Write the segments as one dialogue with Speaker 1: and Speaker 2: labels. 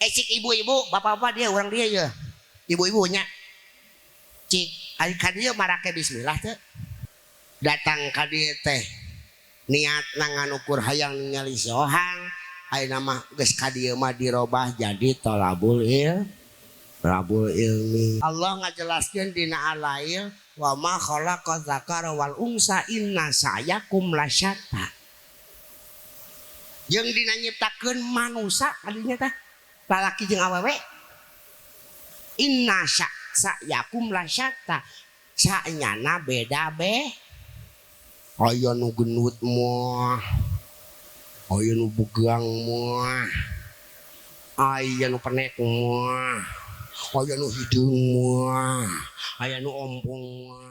Speaker 1: cik ibu-ibu bapak-bapak dia orang dia ya ibu-ibunya cik ka dieu marake bismillah teh datang ka dieu teh niat ngangukur hayang ningali sohang ayeuna mah geus ka dieu mah dirobah jadi Rabul ilmi. Allah ngajelaskeun dina alail wa ma khalaqa dzakara wal unsa inna sa'yakum lasyatta. Jeung dina nyiptakeun manusia kadinya tah lalaki jeung awewe. Inna sa'yakum lasyatta. Sa'nyana beda be. Aya nu gendut moh. Aya nu begang moh. Aya nu penek moh. Aya nu hideung moh, aya nu ompong moh.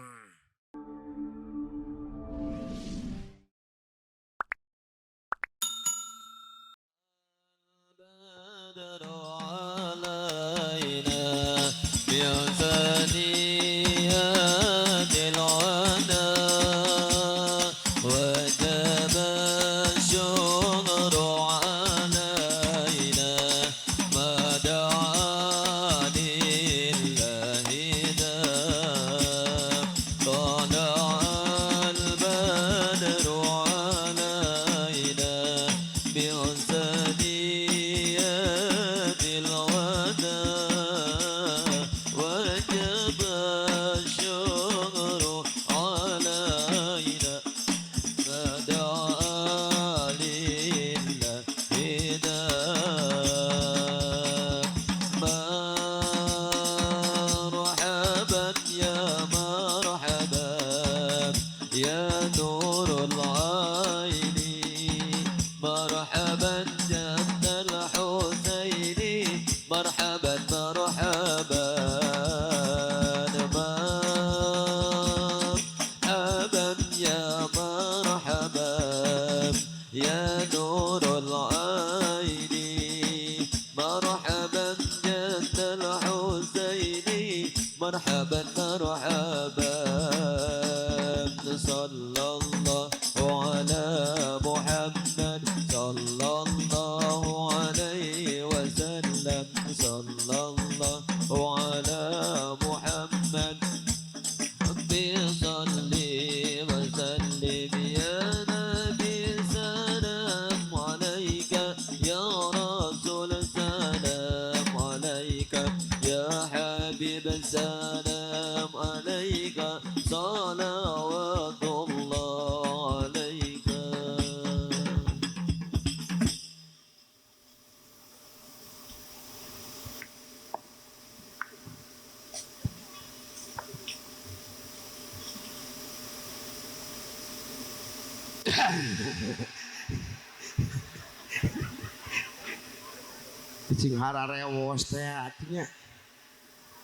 Speaker 1: Cing hararewos teh artinya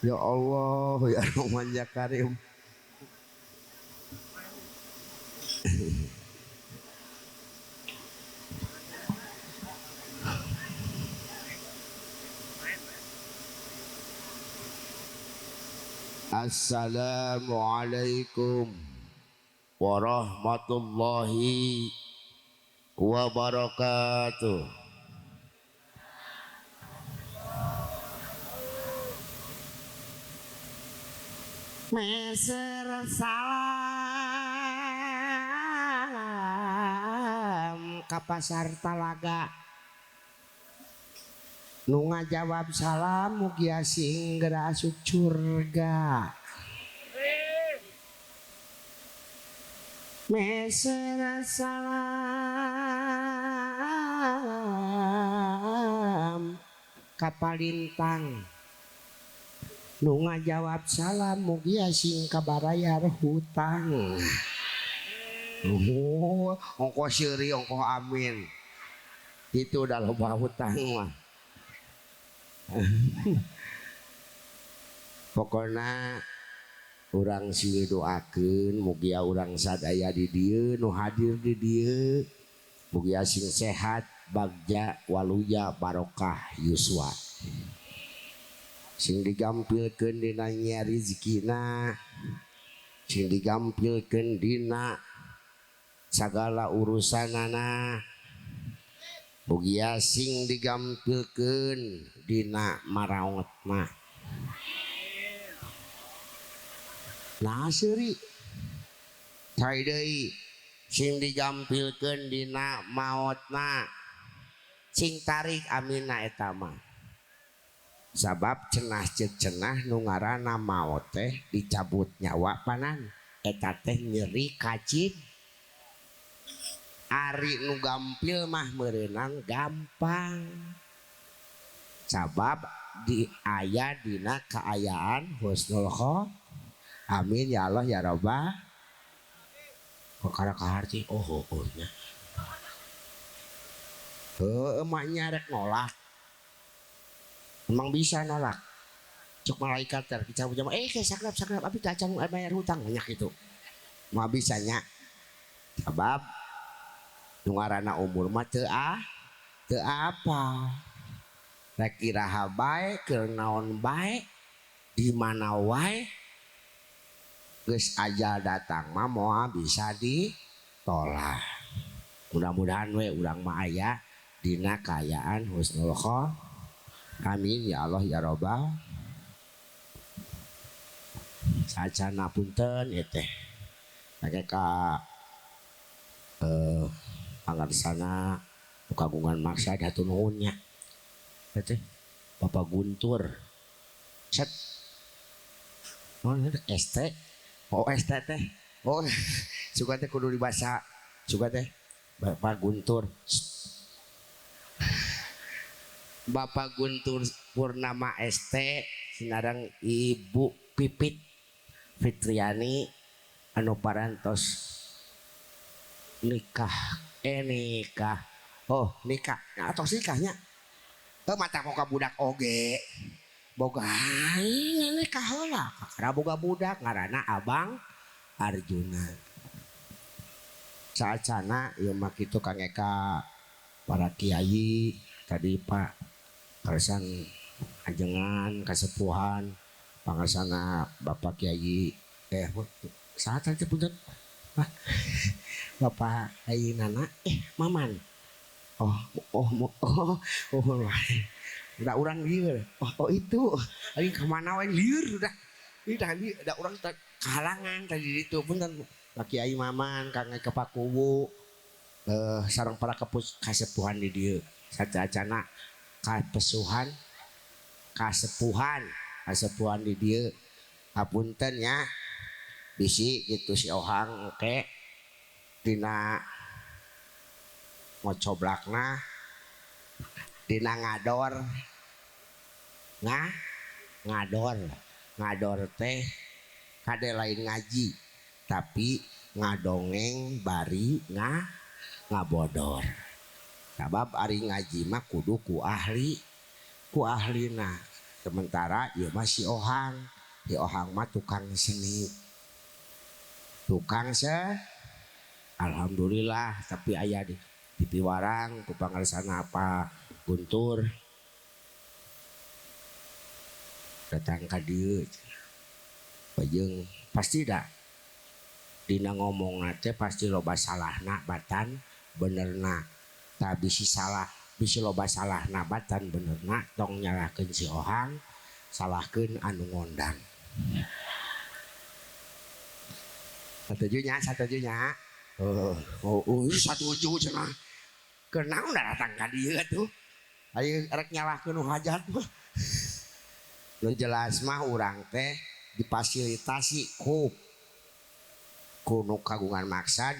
Speaker 1: ya Allah ya Rahman ya Karim. Assalamualaikum warahmatullahi wabarakatuh. Meser salam ka pasar Talaga nu ngajawab salam mugi asing geura asup curga. Meser salam ka Palintang nu ngajawab salam mugi asing kabarayar hutang. Ongko syiri ongko amin itu udah loba hutang mah. Pokoknya urang sih doakeun mugi urang sadaya di dieu nu hadir di dieu mugi asing sehat bagja waluya barokah yuswa. Sing digampilkeun dina nya rezekina, sing digampilkeun dina sagala urusanana, Ugia sing digampilkeun dina maraotna. Nah seuri cai deui sing digampilkeun dina maotna sing tarik amina eta mah. Sabab cenah ceuk cenah nu ngaranna maot teh dicabut nyawa panan eta teh nyeri kacin. Ari nu gampil mah meureunang gampang. Sabab di aya dina kaayaan husnul khotimah. Amin ya Allah ya Rabbah. Kok kada kaharti oh nya. Emaknya rek nolak. Emang bisa nolak. Cuk malaikat teh dicabut jam sakrap abi teh acan bayar hutang banyak itu. Mah bisanya. Sabab nu ngaranna umur mah teu apa. Rek iraha bae keur naon bae di mana wae geus ajal datang mah moal bisa ditolak. Mudah-mudahan we urang mah aya dina kaayaan husnul khotimah. Amin ya Allah ya Rabbah. Sacana punten ieu teh make ka pangarsana kagungan maksad hatur nuhun nya. Teh Bapak Guntur. Set. Oh, ST. Oh, ST teh. Oh, suka teh kudu dibaca. Suka teh Bapak Guntur. Bapak Guntur Purnama ST sinarang Ibu Pipit Fitriani anu parantos nikah. Oh, nikah. Atau nikahnya. Mata boga budak oge boga nikah heula kakara boga budak ngaranna Abang Arjuna. Saacana ieu mah kitu Kang Eka para kiai tadi Pak Karsan ajengan kasepuhan pangarsana Bapak Kiai saat teh punten Bapak Ayeunana Maman. Oh, udah orang liur. Oh itu, lagi kemana wae liur udah. Ini tadi ada orang kalangan tadi itu pun kan Pak Kiai Maman, Kang Eka Pakuwu, sareng para kasepuhan di dieu. Saca-acana kasepuhan di dieu. Hapunten ya. Bisi gitu si Ohang oke. Dina ngocoblakna dina ngador teh kade lain ngaji tapi ngadongeng bari ngabodor. Sabab ari ngaji mah kudu ku ahlina. Sementara ieu mah si Ohang mah tukang seni. Alhamdulillah tapi aya di piwarang ku pangarsana apa Guntur datang ka dieu bejeung pasti dah dina ngomongna teh pasti loba salahna batan benerna tah bisi loba salahna batan benerna tong nyalahkeun si Ohang salahkeun anu ngondang. Satujunya satuju cenah kenaon da datang ka dieu atuh aya rek nyalahkeun nu hajat mah. Nu jelas mah urang teh difasilitasi ku nu kagungan maksad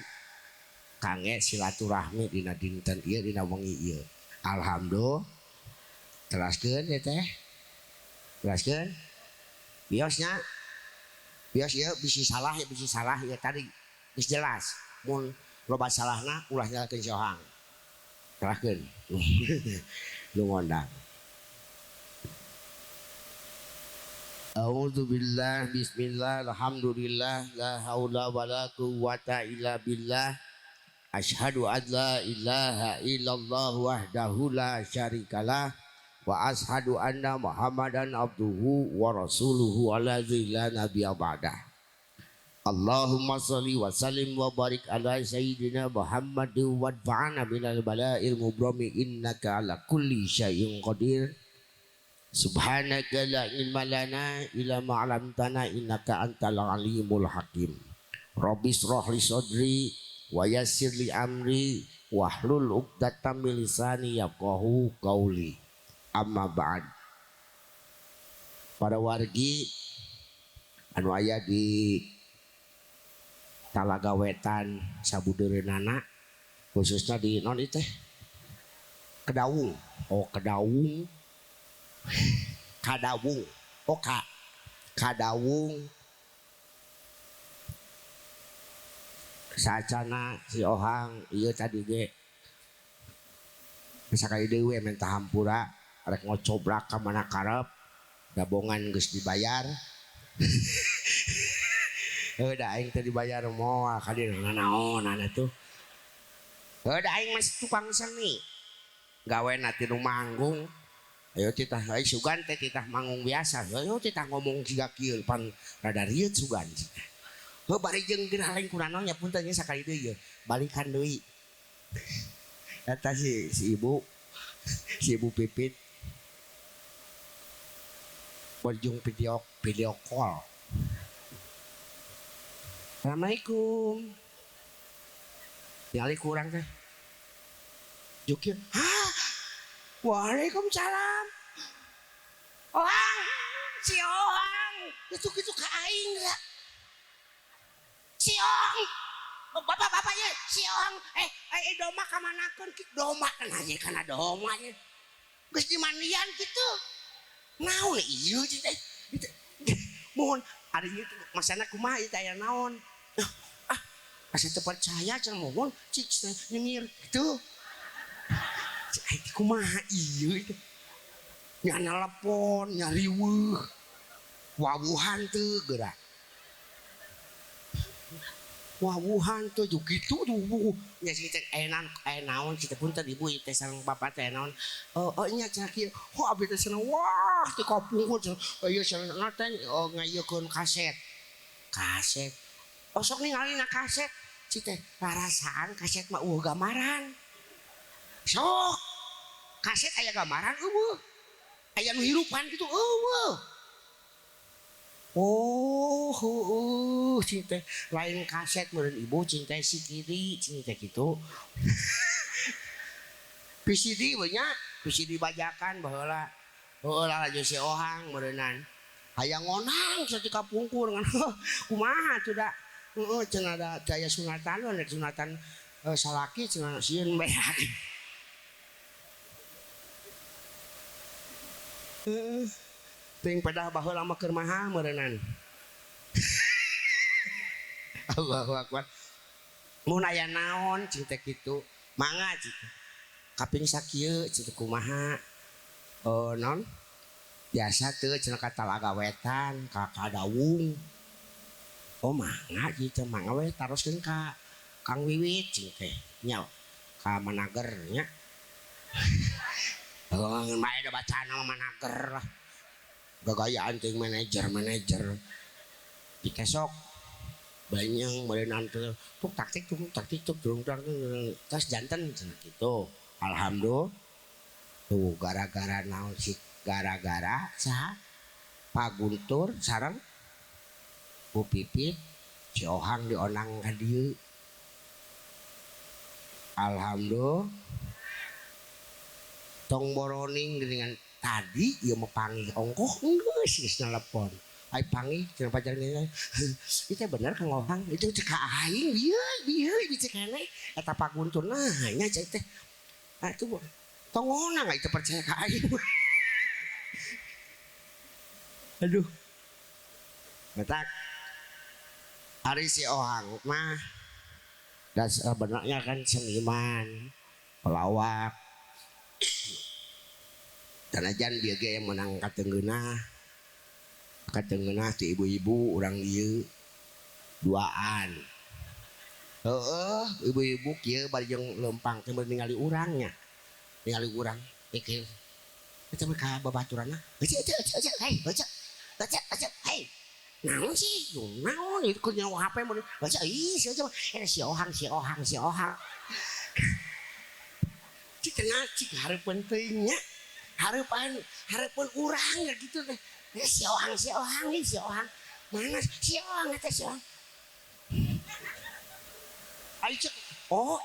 Speaker 1: kangge silaturahmi dina dinten ieu dina wengi ieu. Alhamdulillah. Teraskeun ya teh. Teraskeun. Biosnya. Bios ieu bisi salah ya tadi geus jelas. Mun loba salahna ulah nyalakeun si Ohang. Teraskeun. Lu ngondang. A'udzubillah bismillah alhamdulillah la haula wala quwwata illa billah asyhadu an la ilaha illallah wahdahu la syarikalah wa asyhadu anna muhammadan abduhu wa rasuluhu allazi la nabiyya ba'dah. Allahumma salli wa sallim wa barik ala sayyidina Muhammad wa adfa'na minal bala'il mubrami innaka ala kulli syai'in qadir. Subhanaka la ilma lana illa ma 'allamtana innaka antal alimul hakim. Rabbi shrah li sadri wa yassir li amri wahlul 'uqdatam min lisani yafqahu qauli. Amma ba'd. Para wargi anu aya di Talaga Wetan sabudeureunana khususnya di non itu Kedawung. Oh Kedawung, Kadawung, oh Kadawung. Saacana si Ohang ieu tadi ge sakali deui minta hampura rek ngocobrak ka mana karep gabongan geus dibayar. Udah aing teh dibayar moal ka dieu naon atuh. Udah aing masih tukang seni. Gawena ti nu manggung. Ayo titah ai sugan teh titah manggung biasa. Ayo titah ngomong siga kieu pan rada rieuh sugan. Heuh bari jeung geunah lain kurang nya punten nya sakali deui ye. Balikan deui. Eta si ibu Pipit. Berjung video call. Assalamualaikum. Tinggali kurang teh. Jukir. Hah? Waalaikumsalam. Ohang, si Ohang. Itu ka aing ya. Si Ohang. Bapak ye, si Ohang. Doma ka manakeun kitu doma kan aja kana doma nya. Geus dimandian kitu. Naon ieu teh. Mohon ari ieu masana kumaha ieu teh aya naon? Asa teu percaya cenah mohon cik nyengir kitu. Cik kumaha ieu teh? Nya nelpon, nya riweuh. Wawuhan teu geura. Wawuhan teu kitu tuh. Nya cik aya naon cik punten ibu teh sareng bapak teh naon? Nya cenah kieu. Abdi teh cenah wah teu kapungkur cenah. Ieu cenah teh ngayekeun kaset. Kaset. Sok ningalina kaset. Cik teh larasaan kaset mah gambaran. Sok kaset aya gambaran eueuh. Aya nu hirupan kitu eueuh. Oh, cing teh lain kaset meureun ibu cing teh si kiri cing teh kitu. PCD we nya, PCD bajakan baheula. Heula jeung si Ohang meureunan. Hayang ngonang satika pungkur ngan kumaha tuh da. Heeh cenah ada gaya sunatan we sunatan salaki cenah sieun bae. Ting pedah baheula mah keur mahal meureunnan. Allahu akbar. Mun aya naon cing teh kitu, mangga cing. Kaping sakieu cing kumaha? Non biasa teu cenah ka Talaga Wetan, ka Kadawung. Oh mangga gitu mangga we taroskeun ka Kang Wiwit cing teh nya ka manager nya. Mae da bacana manager lah. Gagayaan ting manajer dikesok banyak meuleunan teh tuk taktik durung tas janten cenah kitu. Alhamdulillah tuh gara-gara naon sih gara-gara saha Pak Guntur sareng Bu Pipit si Ohang dionang ka dieu. Alhamdulillah tong boroning dengan tadi ieu mah panggih ongkoh geus nelpon. Ai panggih cenah pajarna. Itu bener Kang Ohang, itu cek aing bieu cek keneh eta Pak Guntur nah nya cek teh. Atuh tong ngonang itu percaya ka aing. Aduh. Betak. Ari si Ohang mah dan sebenarnya kan seniman, pelawak. Tanajan dia ge yang menang katengeunah ti ibu-ibu urang ieu duaan. Ibu-ibu kieu bari jeung lempang teh ningali urangnya. Ningali urang pikir eta mah ka babaturanna. Hei. naon sih naon itu kun nyawa HP mun baca ih sia si ohang cik cenah cik hareupeun teuing nya hareupeun urang ya gitu teh si ohang mana si ohang eta si ohang ai cek oh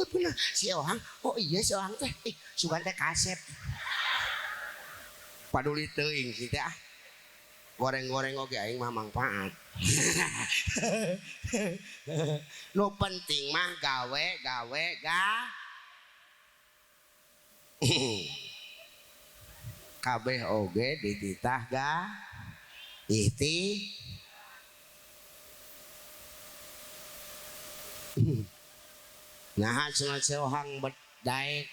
Speaker 1: bener si ohang oh iya si ohang teh sugan teh kasep paduli teuing kita goreng-goreng oge aing mah manfaat. Nu penting mah gawe kabeh oge dititah ihti nah cenah seohang bet daek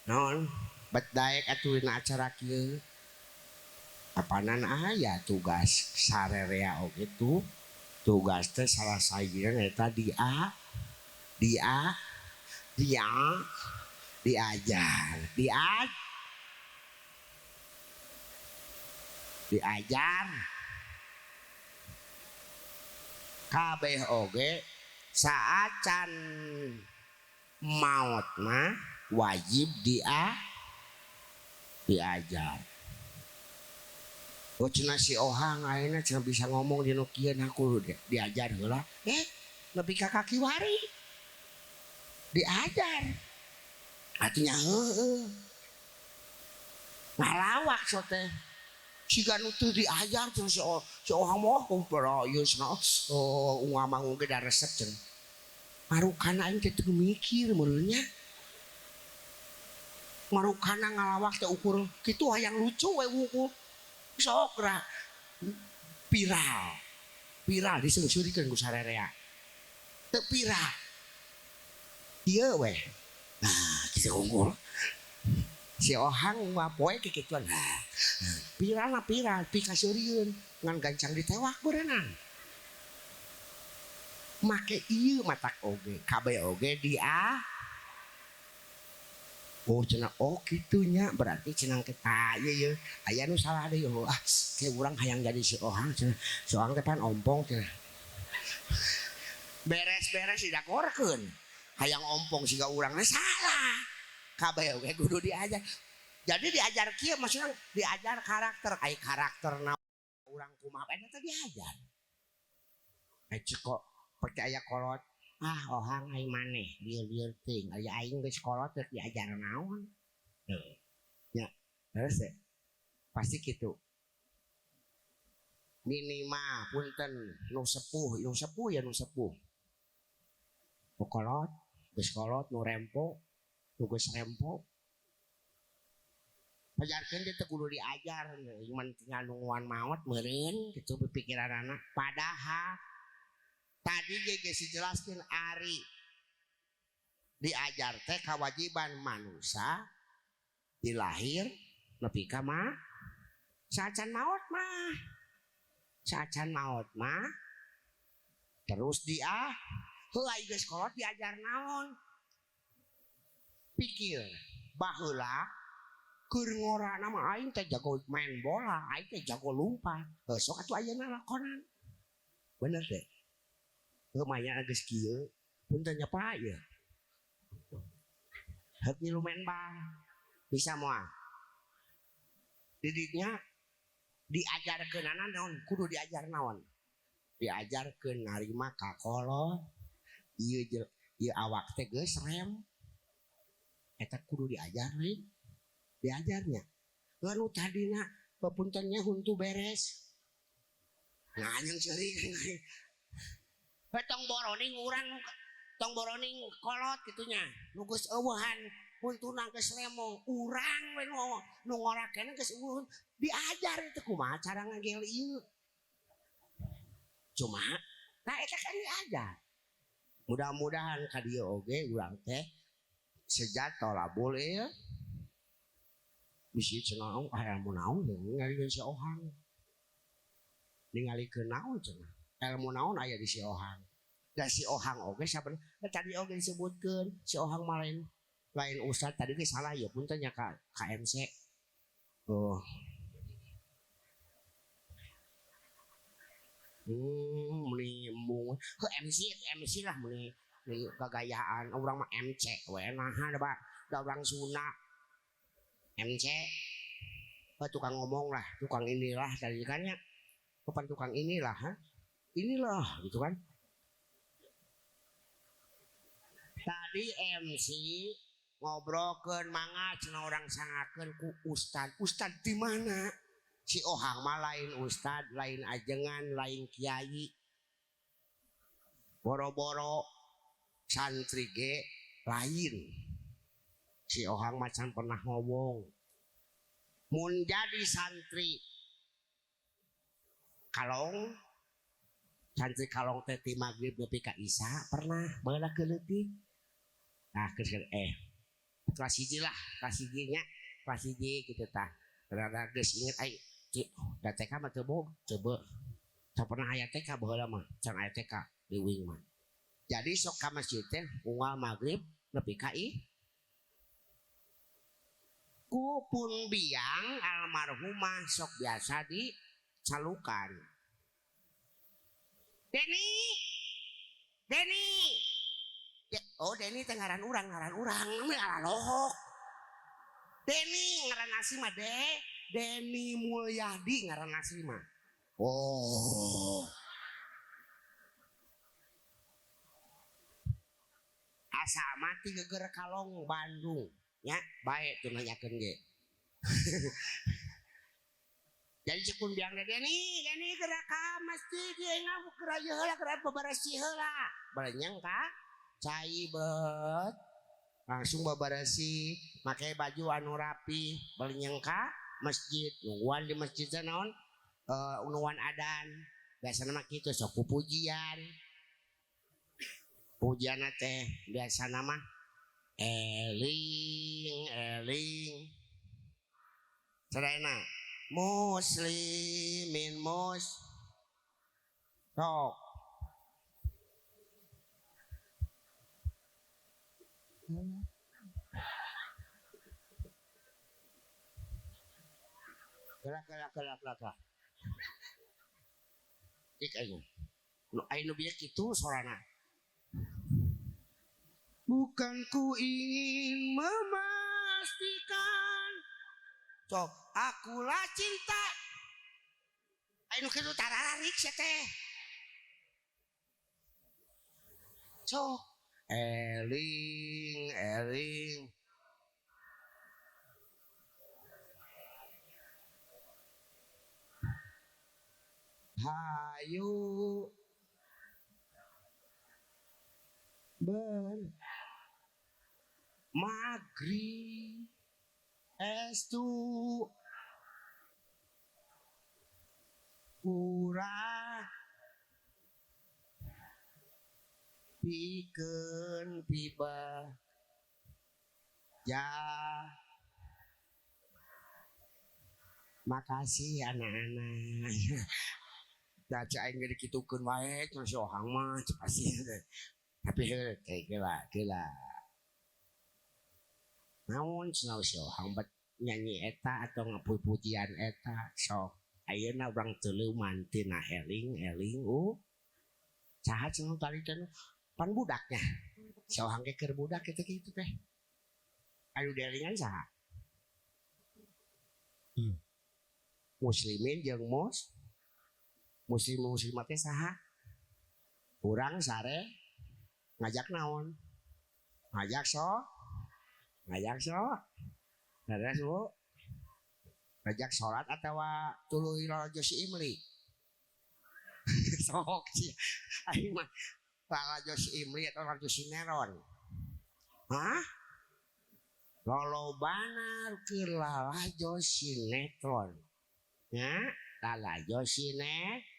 Speaker 1: naon bet daek atuh dina acara kieu apanan aya tugas sarerea oge tuh tugas teh salah sajieun eta diajar diajar kabeh oge saacan maot mah wajib diajar. Oh cenah si ohang ayeuna cenah bisa ngomong di nu kieu nah kudu diajar heula. Nepi ka kaki wari. Diajar. Atunya heueuh. Ngalawak so teh. Siga nu teu diajar cenah si ohang moh kumpul ieu cenah ungamang ge da resep cenah. Marukana aing teh teu mikir meureun nya. Marukana ngalawak teh ukur kitu hayang lucu we ukur. Sok ra viral diseungsurikeun ku sarerea teu viral ieu we nah kitu unggul si ohang wapoe kikituan viral pikaseurieun ngan gancang ditewak berenang make ieu matak oge kabeh oge oh cenah kitunya berarti cenah kita ieu aya nu salah deui ke urang hayang jadi si ohang cenah si ohang teh pan ompong cenah beres-beres didagorkeun hayang ompong siga urang teh salah kabeh oge kudu diajar jadi diajar kieu maksudna diajar karakter ai karakterna urang kumaha eta teh diajar cek kok percaya kolot ohang aing maneh lieur-lieur teuing aya aing geus kolot teh diajar naon nya terus pasti kitu minimal punten nu sepuh nu kolot geus kolot nu rempo nu geus rempo pajarkeun teh kudu diajar mun tinggal nungguan maot meureun kitu pikiranna padahal tadi geus dijelaskeun ari diajar teh kewajiban manusia dilahir nepi ka mah saacan maot mah terus heula geus kolot diajar naon pikir baheula keur ngorana mah aing teh jago main bola aing teh jago lumpat sok atuh ayeuna lakonan bener teh lumayan geus kieu punten nya pa ieu heuk ngilu main bal bisa moal didiknya diajarkeun naon kudu diajar naon diajarkeun narima kakolot ieu awak teh geus rem eta kudu diajar deui diajarnya lalu tadina pepuntennya huntu beres nganyang seuring tong boroning urang tong boroning kolot gitunya nu geus eueuhan huntuna geus lemong urang we nu ngorakeun geus eueuh diajar teh kumaha cara ngagel ieu cuma eta kan diajar mudah-mudahan ka dieu oge urang teh sejato labul ieu bisi cenah ilmu naon ningali si ohang ningalikeun naon cenah ilmu naon aya di si ohang dan si ohang oge saben tadi oge disebutkeun si ohang mah lain ustad tadi ge salah ya punten nya ka KMC Meni embung ke MC lah meni kegayaan orang mah MC we naha da Pak da orang Sunda MC tukang ngomong lah tukang inilah tadi kan ya bukan tukang inilah ha? Inilah gitu kan tadi MC ngobrolkeun mangga cenah orang sangakeun ku ustad di mana si Ohang mah lain ustad lain ajengan lain kiai boro-boro santri ge lain si Ohang macan pernah ngomong mun jadi santri kalong santri kalong teh ti magrib nepi ka isya pernah baheula keleutik nah kelas hiji lah kelas hiji nya kelas hiji kitu tah rada geus inget ai da TK mah teu coba tak pernah aya TK baheula mah can aya TK di wing mah jadi sok ka masjid teh unggal magrib nepi ka ku pun biang almarhumah sok biasa di calukan Deni oh Deni teh ngaran urang mah ngaran lohok Deni ngaran asli mah Deni Mulyadi ngaran asli mah oh asa mati geger kalong Bandung nya bae tuh nanyakeun ge jadi cekun biang Deni gerak ka masjid ye ngabuk gerak heula gerak babarasi heula balenyang ka cai bet langsung babarasi make baju anu rapi balenyang ka masjid nungguan di masjid teh naon nuan adan biasana mah kitu sok pujian teh biasana mah eling sadayana muslimin sok kelak ik ayo nu bieu kitu sorana bukan ku ingin memastikan sok akulah cinta anu kitu tarararik sia teh sok eling hayu maghrib estu urang pikeun piba ya makasih anak-anak baca aing ge dikitukeun wae terus Ohang mah pasti tapi kayak gila naon cenah si Ohang bet nyanyi eta atau ngapuji-pujian eta sok ayeuna urang teu leuman tina eling saha cenah tadi teh pan budaknya si Ohang ge keur budak kitu teh anu dielingan saha muslimin jeung muslimat teh saha urang sare ngajak naon ngajak so terus bu ngajak sholat atau tuluy rajo si Imli sok sih aing mah rajo si Imli atau rajo si Neron hah lolobana keur lalajo sinetron nya lalajo sinetron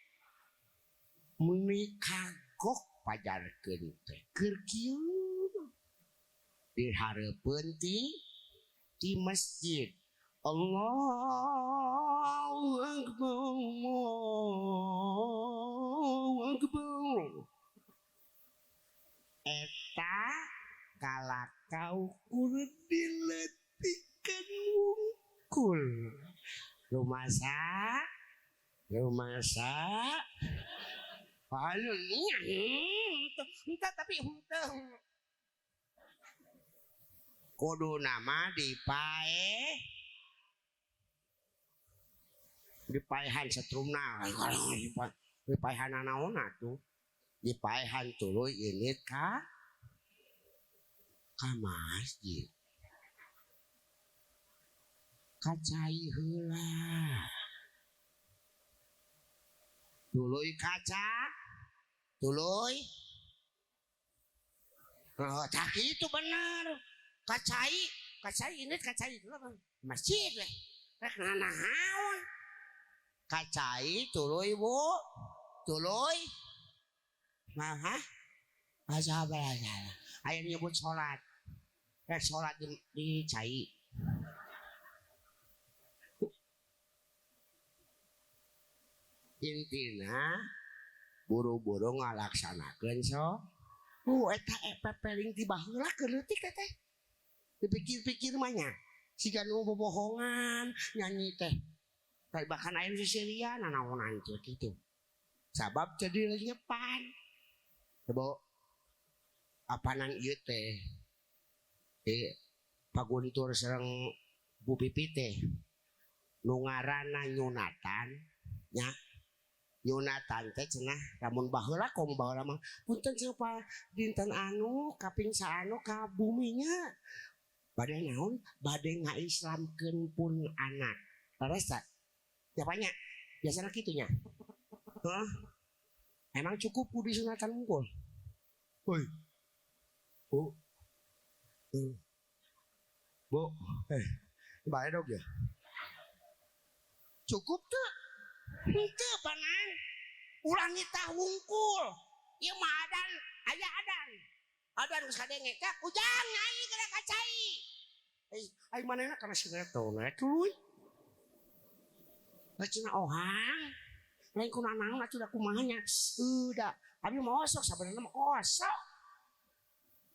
Speaker 1: muni kagok pajarkeun teh keur kieu dihareupeun di masjid Allahu Akbar eta kalakau kudu diletikeun wungkul rumasa Anu nya. Henteu tapi henteu. Kudu nama dipaehan setrumna. Dipaehan naonna tuh. Dipaehan tuluy ini ka masjid. Kacai heula. Tuluy kaca, tuluy. Oh, tak itu benar. Kacai ini kacai itu apa? Masjid weh. Rek naon? Kacai tuluy bu, tuluy. Nah, asa apa ya? Aya nyebut salat. Rek salat di cai. Intina buru-buru ngalaksanakeun so. Eta pepeling ti baheula keleutik teh. Dipikir-pikir mah nya. Siga nu bobohongan nyanyi teh. Kayak bahkan air Sisilia nanaonan teh kitu. Sabab jadi nyepan. Coba apanan ieu teh. Paguntur sareng Bu Pipi teh. Nu ngaranna Yunatan nya. Yunatan teh cenah lamun baheula komo baheula mah punten siapa dinten anu kaping saanu ka buminya bade naon bade ngaislamkeun pun anak leres tak japanya biasana kitu nya emang cukup ku disunatan unggul hoi bu bae dog ya cukup tuh henteu panan ulah nitah wungkul ieu mah adan aya adan geus kadenge ka ujang nyai kada kacai ai manehna kana sinetron tuluy cenah ohang lain kunanang na sudah kumaha nya da abi mah osok sabenerna mah osok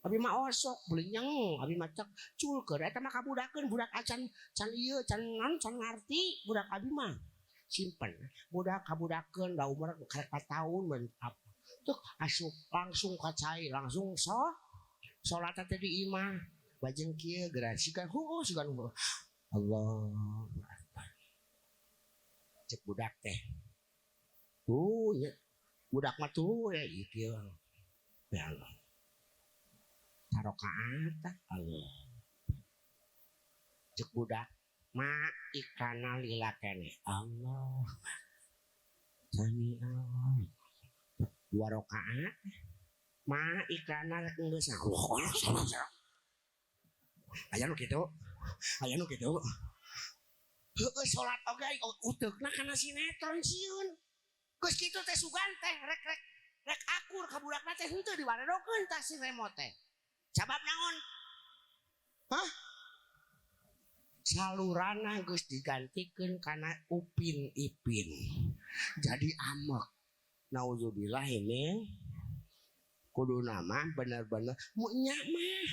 Speaker 1: abi mah osok belinyeng abi mah cek culkeur eta mah kabudakeun budak acan can ieu can ngarti budak abi mah simpen budak kabudakeun da umur karek 4 tahun men tuh asup langsung kacai langsung salat teh di imah bajeng kieu geura sigan sigan Allah cek budak teh ya budak mah tuh ya ieu ya Allah tarokaat Allah cek budak ma ikana lila kene Allah sami Allah 2 rakaat ma ikana rek geus aya nu kitu heueuh salat oge uteukna kana sinetron sieun geus kitu teh sugan teh rek akur ka budakna teh henteu dibaredokeun tah si remote teh sabab naon salurana geus digantikeun kana upin ipin jadi amek naudzubillah ini kudu nama bener-bener munya mah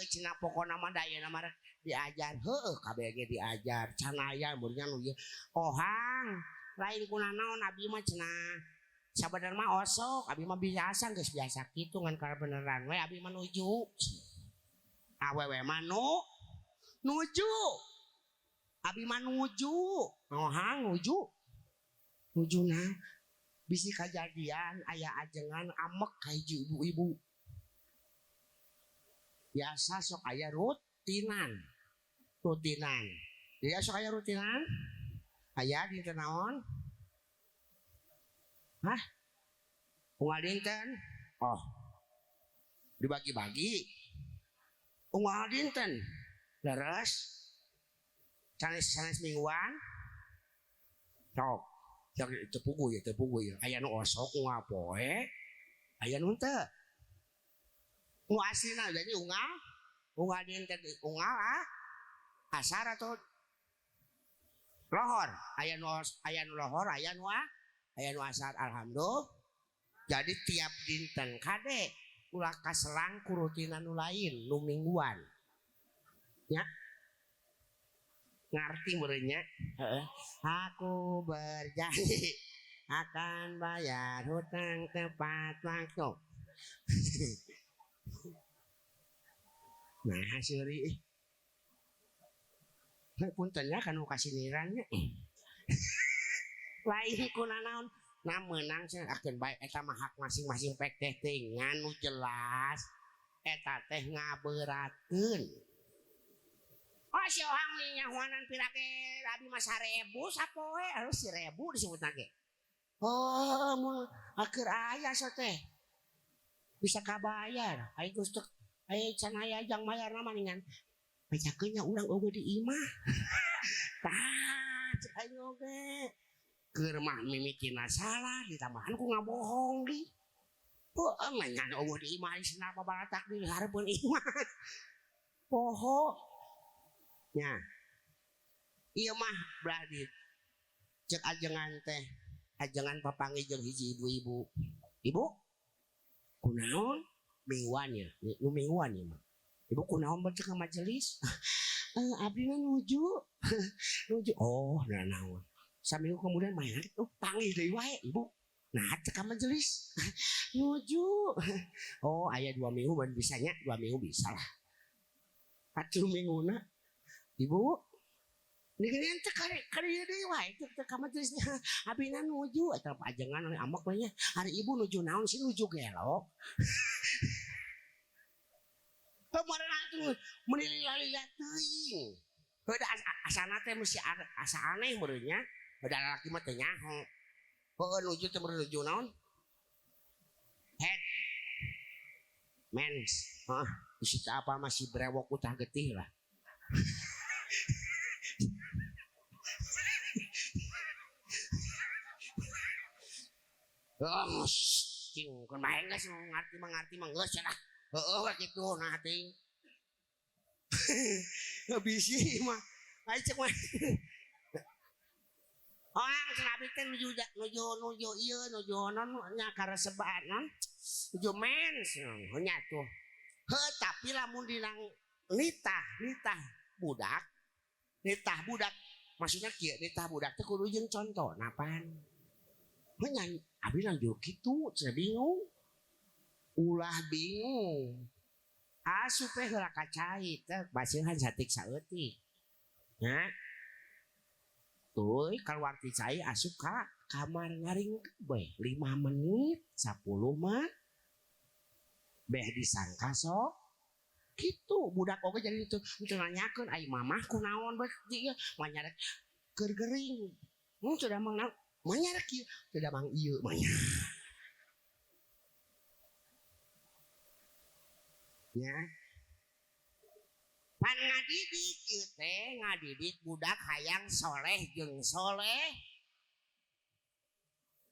Speaker 1: cenah pokona mah dayana mah diajar heueuh kabeh ge diajar can aya murnya nu ieu ohang lain kunanaon abi mah cenah sabenerna mah osok abi mah biasa geus biasa kitu ngan kana beneran we abi mah nuju awewe mah nuju abi mah nuju ohang nuju nah bisi kajadian aya ajengan amek ka hiji ibu-ibu biasa sok aya rutinan dia sok aya rutinan aya dinten naon unggal dinten dibagi-bagi unggal dinten leres sanes mingguan sok tepugu ya aya nu osok ngapoe aya nu teu nu aslina jadi unggal dinten unggal asar atau lohor aya nu lohor aya nu asar alhamdulillah jadi tiap dinten kade ulah kaselang ku rutinan nu lain nu mingguan nya ngarti merenya aku berjanji akan bayar hutang tepat waktu. Nah suri puntennya kan kasih nirannya lain kunanaon nah menang sih akan baik eta mah hak masing-masing pek teh nganu jelas eta teh ngaberatkeun. Oh si orang nih nyahuanan pirake abi mah 1000 sapoe harus 1000 disebut lagi. Oh mun akhir aya so teh bisa kabayar ai gustuk ai can aya jang bayar mendingan bacakeunnya urang eueuh di imah. Tah cek aing oge keur mah mimikina salah ditambahan ku ngabohong di. Heueuh ngan eueuh di imah isna babaratak di hareupeun imah. Poho nya ieu mah berarti cek ajengan teh ajengan papanggih jeung hiji ibu-ibu. Ibu kunaon mingguan ya nu mingguan ya mah ibu kunaon baca ke majelis. Abdi mah nuju nuju oh nah naon saminggu kemudian main panggil deui wae ibu nah cek ka majelis nuju oh aya 2 minggu ban bisanya 2 minggu bisa lah 4 mingguna ibu Ninggalin cek kari deui wae cek ka majelisnya abina nuju eta pajengan amak we nya hari ibu nuju naon sih nuju gelok. Pemarana tuh menilai teuing. Heuda asana teh mesti asa aneh meureun nya. Heuda lalaki mah teu nyaho. Heueuh nuju teh menuju naon? Head. Mens. Heeh, isi apa masih brewok utah getih lah. Oh, cing, kan main geus ngarti mah geus cenah. Heeh we kitu nah teuing. Bisi mah. Ai cek mah. Orang cenah abdi teh nuju ieu nuju non nya kareseban non. Nuju mens nya tuh. Heuh tapi lamun dinang nitah budak. Nitah budak maksudnya kieu nitah budak teh kudu jeung contoh napan. Heuh nya abdi lanjut kitu cenah bingung. Ulah bingung. Asupe heula kacai teh basehan satik saeutik. Nya. Tuh keluar ti cai asup ka kamar ngaring beh 5 menit 10 mah beh disangka sok kitu budak oge jadi itu nanyakeun ai mamah kunaon beuh ieu mah nyarek keur gering. Sudah mang naon mah nyarek ieu sudah mang ieu mah nya pan ngadidik ieu teh ngadidik budak hayang soleh jeung soleh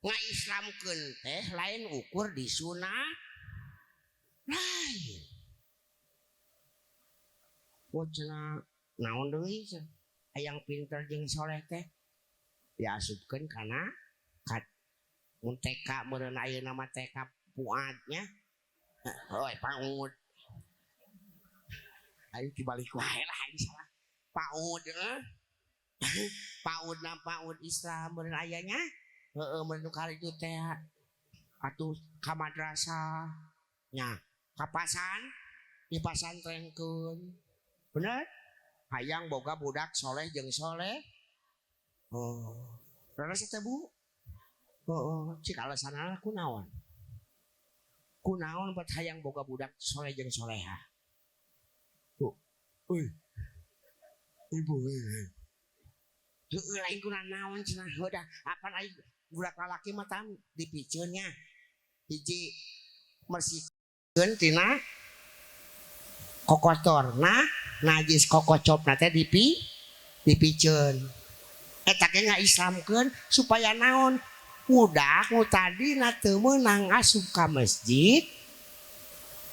Speaker 1: ngaislamkeun teh lain ukur di sunah lain cenah naon deui hayang pinter jeung soleh teh diasupkeun kana kat mun TK meureun ayeuna mah TK puadnya heuh paud ayo dibalik wae lah ini salah paud paud Islam meureun aya nya heueuh meureun kali itu teh atuh ka madrasah nya kapasan dipasantrenkeun bener hayang boga budak soleh jeung soleh oh terus teh bu oh cik alasanna kunaon buat hayang boga budak soleh jeung soleha. Uy, ibu, lain kuna naon cenah, udah apa lagi budak lalaki mah tam dipiceunnya, hiji bersihkeun tina kokotorna, najis kokocopna teh dipiceun. Eta ge ngaislamkeun supaya naon budak nu tadina teu meunang asup ka masjid,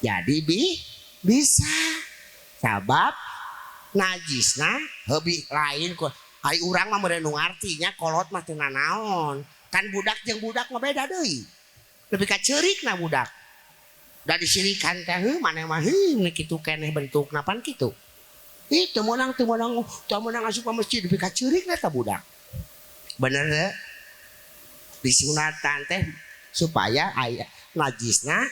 Speaker 1: jadi bisa. Sabab najisna heubi lain ku ai urang mah meureun nu ngartinya kolot mah teu nanaon kan budak jeung budak mah beda deui lebih ka ceurikna budak da disirikan teh heuh maneh mah heuh kitu keneh bentukna pan kitu ih teu meunang asup ka masjid lebih ka ceurikna tah budak bener teh disunatan teh supaya aya najisna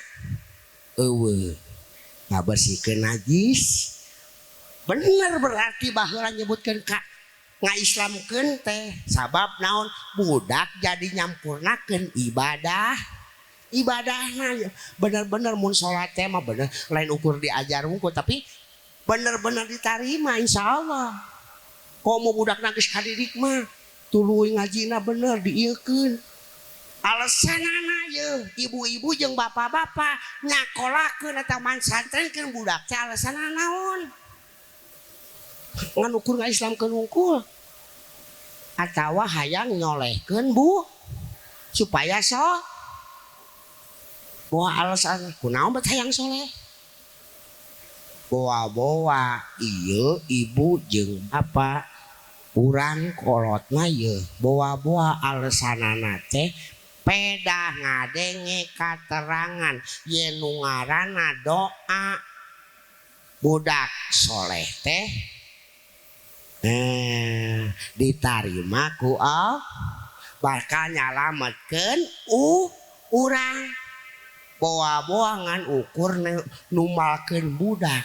Speaker 1: eueuh ngabersihkeun najis. Bener berarti baheula nyebutkeun ka ngaislamkeun teh sabab naon budak jadi nyampurnakeun ibadahna. Bener-bener mun salat teh mah bener lain ukur diajar wungkul tapi bener-bener ditarima insyaallah. Komo budak nangis kadidik mah tuluy ngajina bener diieukeun. Alasanana ye ibu-ibu jeung bapak-bapak nyakolakeun eta mansantrenkeun budak teh alasanana naon? Ngan ukur ngaislamkeun wungkul atawa hayang nyolehkeun bu supaya bawa alasan kunaon bet hayang soleh bawa ieu ibu jeung bapak urang kolotna ye bawa alasanana teh pedah ngadenge katerangan ye nu ngaranna doa budak soleh teh ditarima ku Allah bakal nyalametkeun urang bawa ngan ukur numalkeun budak.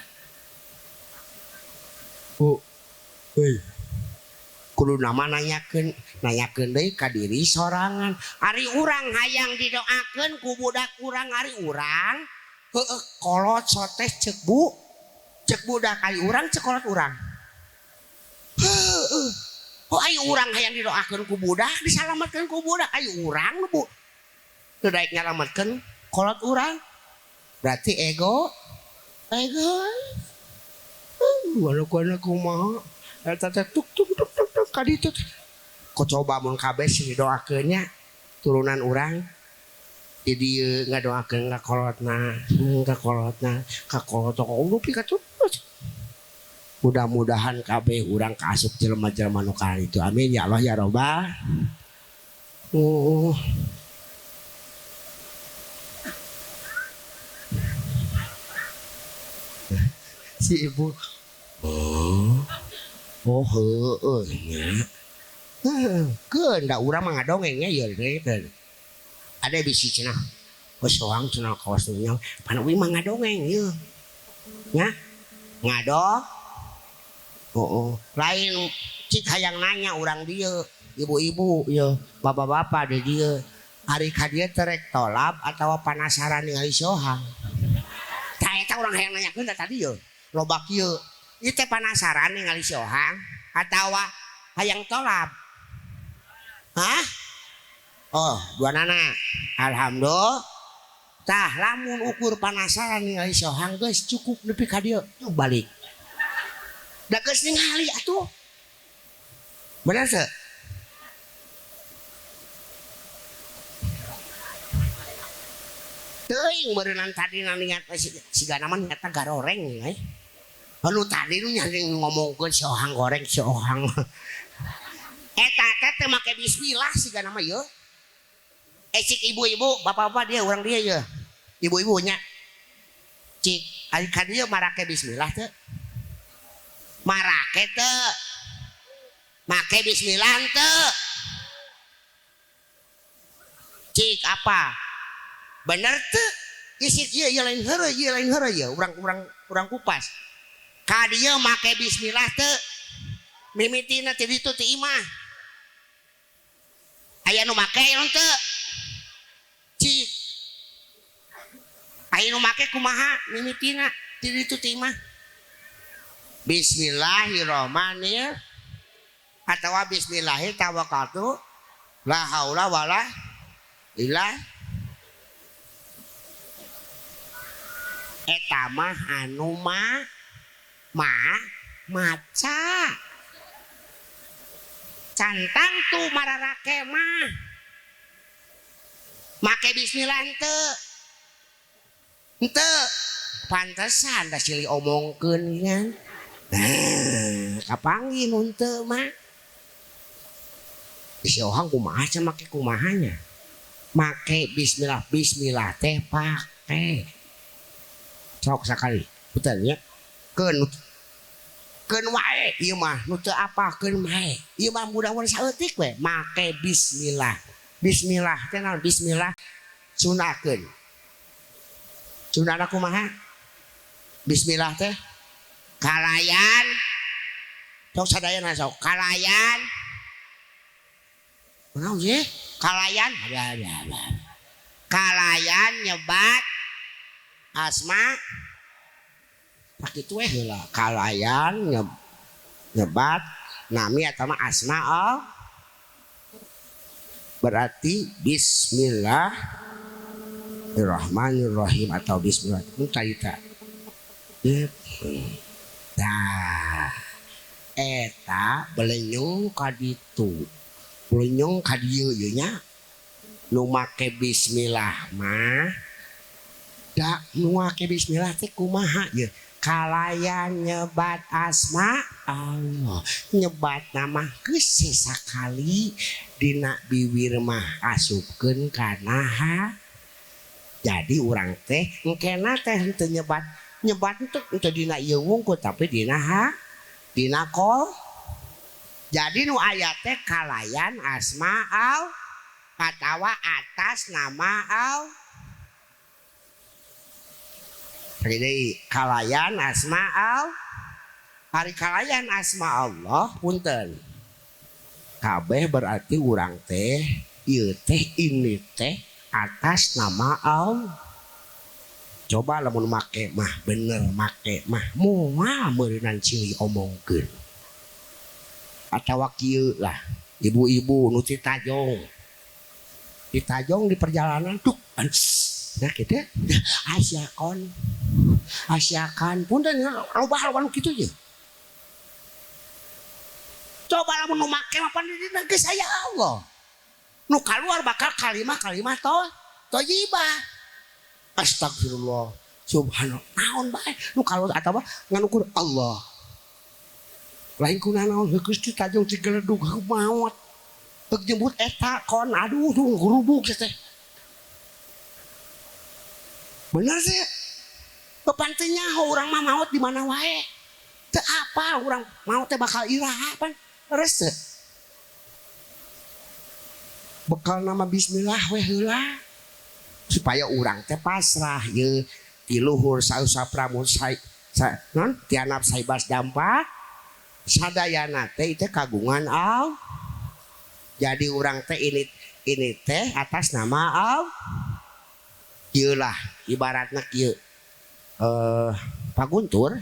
Speaker 1: Kudu nama nanyakeun deui ka diri sorangan ari urang hayang didoakeun ku budak urang ari urang heueuh kolot sotes cek budak ari urang cek kolot urang heueuh ai urang hayang didoakeun ku budak disalametkeun ku budak ai urang nu bu teu daek nyalametkeun kolot urang berarti ego walaupun kumaha eta teh tuk kaditu kok coba mun kabeh sih doakeunnya turunan urang di dieu ngadoakeun ka kolotna ka kolot pikatur mudah-mudahan kabeh urang kaasup jelema-jelema nu itu amin ya Allah ya robbal si ibu heueuh nya keun da urang mah ngadongengnya ye teh ada bisi cenah geus soang cenah kawas nya panawi mah ngadongeng ye nya ngadong lain cik hayang nanya urang dieu ibu-ibu ye bapak-bapak di dieu ari ka dieu terek tolab atawa panasaran ningali sohang tah eta urang hayang nanyakeun da tadi ye loba kieu ieu teh panasaran ningali sohang atawa hayang tolab. Hah? Oh, duanana. Alhamdulillah. Tah lamun ukur panasaran ningali sohang geus cukup nepi ka dieu balik. Da geus ningali atuh. Bener teu? Teuing beureunan tadi ningat sigana mah nyata garoreng we. Anu tadi nu nyari ngomongkeun sohang goreng sohang. Eta teh make bismillah sigana mah ye. Cik ibu-ibu, bapak-bapak dia urang dia ye. Ibu-ibu nya. Cik ari ka dieu marake bismillah teu? Marake teu? Make bismillah teu? Cik apa? Bener teu? Isik ieu lain heureuy ye, urang kupas. Ka dieu make bismillah teu? Mimitina ti ditu ti imah. Aya nu make anu teu? Cik. Aya nu make kumaha mimitina ti ditu ti imah? Bismillahirrahmanirrahim atawa bismillahi tawakkaltu la haula wala illah. Eta mah anu maca cantang tuh mararake mah make bismillah henteu pantesan da silih omongkeun kan kapanggih nu henteu mah si orang kumaha can make kumahanya make bismillah teh pake sok sakali betul ya keun wae ieu mah nu teu apakeun wae ieu mah mudah-mudahan saeutik we make bismillah Bismillah teh naon? Bismillah sunahkeun. Sunahna kumaha? Bismillah teh kalayan sok sadayana sok kalayan naon sih? Kalayan kalayan nyebat asma pak itu heula kalayan nyebat nami atau asma berarti Bismillahirrahmanirrahim atau Bismillah itu cerita. Nah, eta belenyung kaditu, belenyung kadieu nya, nu make Bismillah mah, dak nu make Bismillah teh kumaha ye? Kalayan nyebat asma Allah, nyebat nama geus sakali dina bibir mah asupkeun kana ha. Jadi urang teh engkena teh henteu nyebat teu dina ieu wungkul tapi dina ha, dina qol. Jadi nu aya teh kalayan asma Allah atawa atas nama Allah. Jadi kalayan asma Allah, hari kalayan asma Allah punten. Kabeh berarti urang teh ieu teh ini teh atas nama Allah. Coba lamun make mah bener make mah moal meureunan cili omongkeun. Atawa kieu lah ibu-ibu nu ti tajong. Di tajong di perjalanan tuh nah kitu asyakan punten loba lawan kitu ye. Coba lamun nu make mah pandina geus aya Allah. Nu keluar bakal kalimat thayyibah. Astagfirullah, subhanallah, naon bae nu keluar atawa nganukur Allah. Lain kuna naon geus ti tajong ti geledug maot. Teu jemput eta kon aduh gurubuk teh. Bener sih. Pepantinya urang mah maot di mana wae. Teu apa urang maot teh bakal iraha pan resep. Bekal nama bismillah we heula supaya urang teh pasrah ye ti luhur sausa pramun non tianap saibas dampak sadayana teh teh kagungan Allah. Jadi urang teh ini teh atas nama Allah. Kieu lah ibaratna kieu Pak Guntur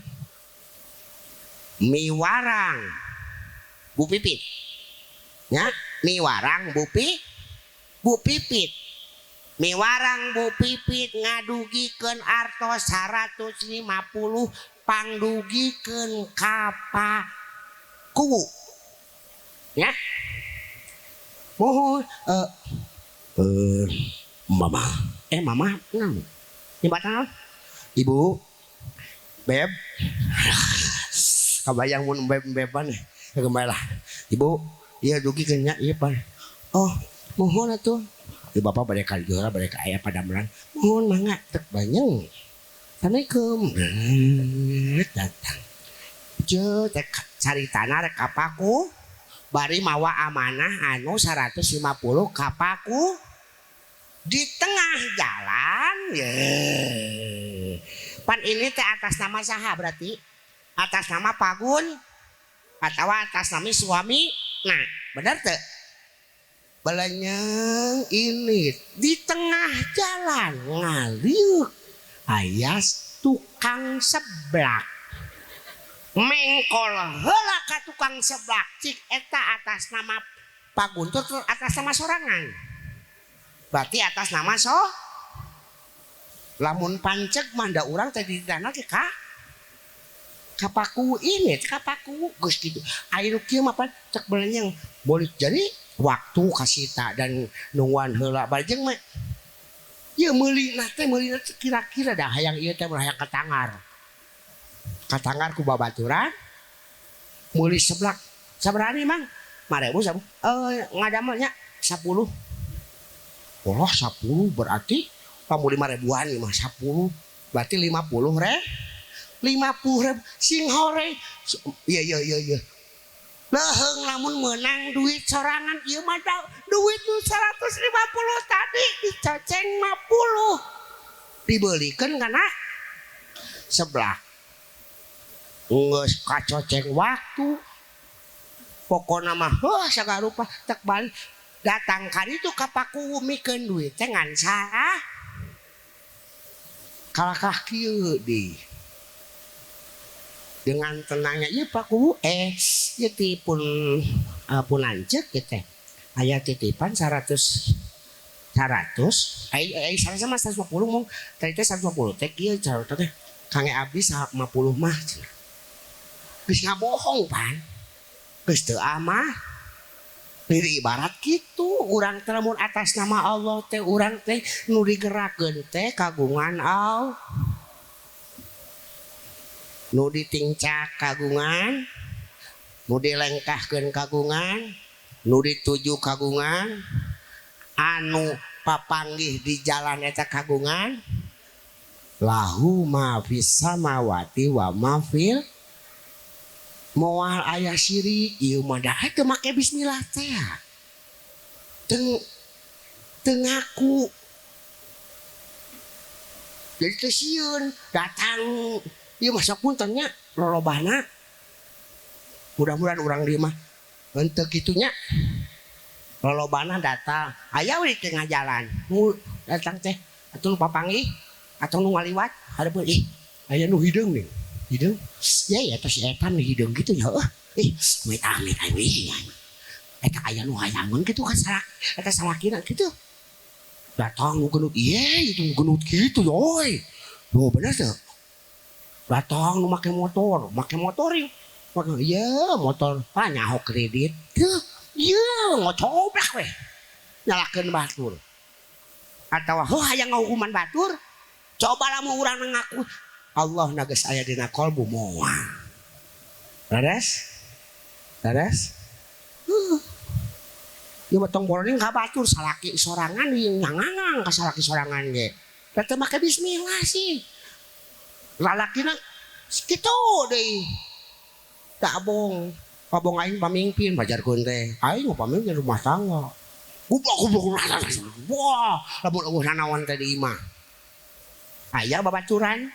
Speaker 1: miwarang Bu Pipit nya miwarang Bu Pipit miwarang Bu Pipit ngadugikeun artos 150 pangdugikeun ka Paku ya mohon mama nyebatan ibu beb kabayang mun beban kembali lah ibu iya dugi kenya iya pan oh mohon atuh ibu bapak bade kaljora bade aya padamelan mohon mangga tek banyeng assalamualaikum datang je tek caritana rek kapaku bari mawa amanah anu 150 kapaku di tengah jalan ya. Pan ini teh atas nama saha berarti atas nama Pagun atau atas nama suami. Nah benar teh belanyang ini di tengah jalan ngaliuk aya tukang seblak mengkol heula ka tukang seblak cik eta atas nama Pagun tuh atas nama sorangan. Berarti atas nama lamun panceg manda urang tadi dana ke kapaku ini kapaku geus kitu aya nu kieu mah pan cek belanyang boleh jadi waktu kasita dan nungguan heula bajeng mah ieu meulina teh kira-kira dah hayang ieu teh hayang katangar ku babaturan meuli seblak sabarani mang 5.000 ngadamelnya 10. Oh 10 berarti kamu 5.000-an mah 10 berarti 50 50.000 sing hore iya Leheng lamun menang duit sorangan ieu mah duit 150 tadi dicoceng 50 dibelikeun kana sebelah geus kacoceng waktu pokona mah sagarupa tek balik datang ka ditu ka paku mikeun duit teh ngan saha kalakah kieu di dengan tenangnya ieu paku ieu tipun pun lanceuk ieu teh aya titipan 100 ai sama 150 mong tadi teh 150 teh kieu carita teh kange abdi 50 mah geus ngabohong pan geus teu amah diri ibarat gitu urang teh lamun atas nama Allah teh urang teh nu digerakeun teh kagungan Allah nu ditingcak kagungan nu dilengkahkeun kagungan nu dituju kagungan anu papanggih di jalan eta kagungan lahu ma fis samawati wa ma fil moal aya syirik ieu mah da teu make bismillah teh teu ngaku jadi teu sieun datang ieu mah sok punten nya lolobana mudah-mudahan urang dieu mah henteu kitu nya lolobana datang aya we di tengah jalan nu datang teh atuh nu papanggih atau nu ngaliwat hareupeuh aya nu hideung nih hideung ya tos eta nu hideung kitu nya amit amit ai eta aya nu hayangeun kitu ka salak eta salakina kitu datang nu geunut itu nu geunut kitu yoy oh bener teh datang nu make motor ieu motor nyaho kredit ieu ngocoblak we nyalakeun batur atawa hayang ngahukuman batur coba lamun urang ngaku Allah na geus aya dina qalbu moal beres ieu mah tong boroning ka batur salaki sorangan ieu ngangang ka salaki sorangan ge teh make bismillah sih lalakina kitu deui tak abong aing pamimpin bajarkeun teh aing pamimpin rumah tangga goblok wah lamun nanaon teh di imah aya babaturan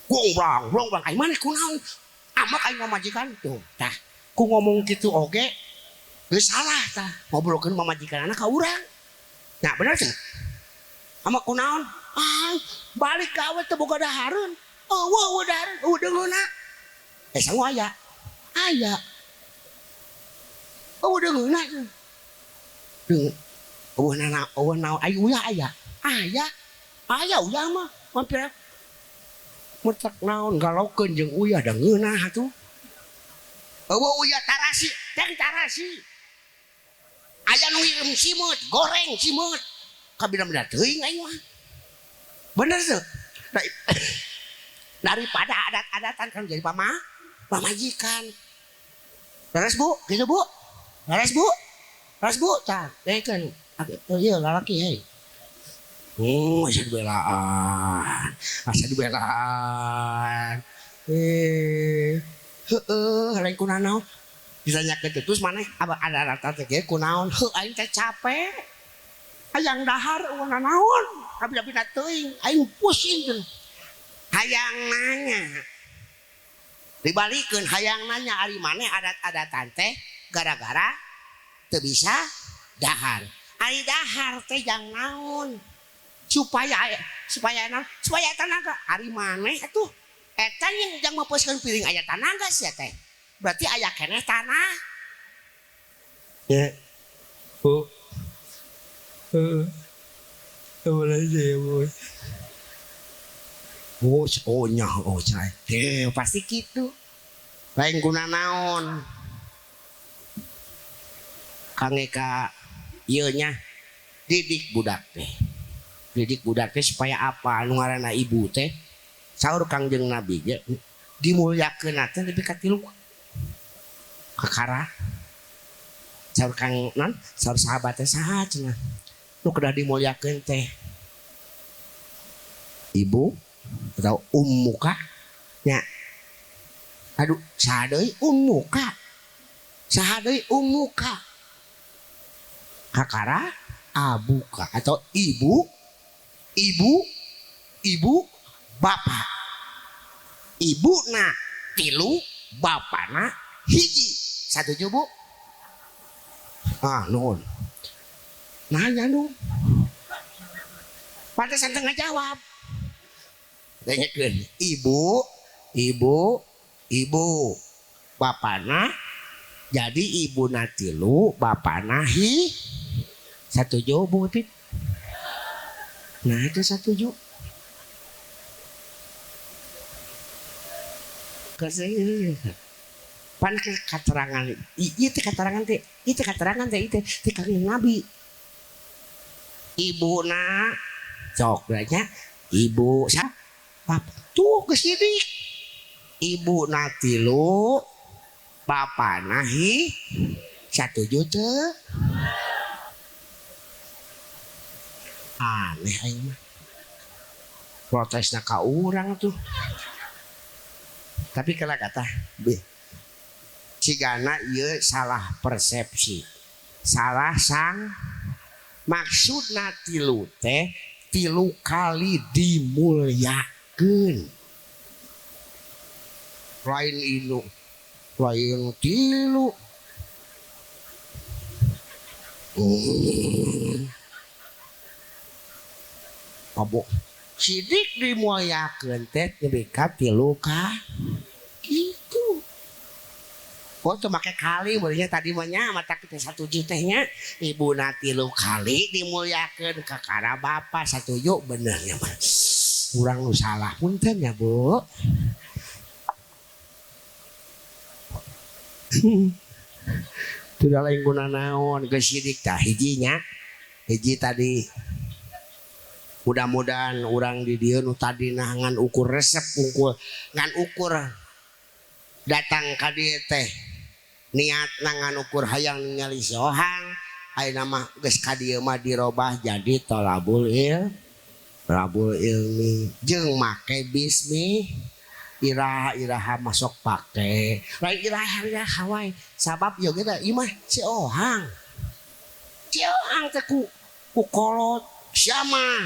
Speaker 1: blong aing maneh kunaon amak aing mamajikan tuh tah ku ngomong kitu oge geus salah tah ngobrolkeun mamajikanna ka urang nya bener cenah amak kunaon balik ka awe teu boga dahareun eueuh dahareun deungeuna sangu aya deungeuna deung naon ayu aya uyah mah mampir mutek naon galaukeun jeung uyah da ngeunah atuh uyah tarasi aya nu ngirim simut goreng simut kabina-bina teuing aing mah bener tuh daripada adat-adatan kan jadi pamajikan beres bu gitu bu beres bu tah dekeun ieu lalaki hei asa dibelaan lain kunaon ditanyakeun terus maneh ada rata teh kunaon aing teh capek hayang dahar naon kabina-bina teuing aing pusing tuh hayang nanya dibalikeun hayang nanya ari maneh adat-adatan teh gara-gara teu bisa dahar ari dahar teh jang naon supaya tanaga ari maneh atuh eta yang jang mapuskeun piring aya tanaga sia teh berarti aya keneh tanah ya boleh deh boy pasti gitu lain guna naon kange ka ieu nya didik budak teh supaya apa anu ngaranna ibu teh saur Kangjeng Nabi ge dimulyakeun teh lebih ka 3 kakara saur kang non saur sahabat teh saha cenah nu kedah dimulyakeun teh ibu atau ummuka nya aduh saha deui ummuka saha deui umuka kakara abuka atau ibu bapak ibuna tilu bapana hiji satuju bu nuhun nanya nu pantesan tengah jawab dengekeun ibu bapana jadi ibu natilu bapana satuju bu Pit. Nah itu satuju kasih pan keterangan itu keterangan teh itu keterangan teh itu kanjeng Nabi ibuna cok banyak ibu siapa tuh kesidik ibu natilu bapak nahi satu juta aneh aing mah protesna ka urang tuh tapi kalau kata cigana ieu salah persepsi salah sang maksudna tilu teh tilu kali dimulyakeun lain inu lain tilu abok sidik dimulyakeun teh mereka tilu ka gitu. Oh tuh make kali bolehnya tadi mahnya mata kita 1 jutanya ibu nati lu kali dimulyakeun ka kana bapak 1 yuk benernya mah urang nu salah punten ya bu tidak lain guna naon geus sidik tah hijinya hiji tadi mudah-mudahan orang di dieu nu tadi ngan ukur resep ngan ukur datang ka dieu teh niat ngan ukur hayang ningali sohang ayeuna mah geus ka dieu mah dirobah jadi tolabul ilmi jeung make bismi iraha masuk pake lain iraha wae sabab yo kita imah si ohang teh ku kolot siapa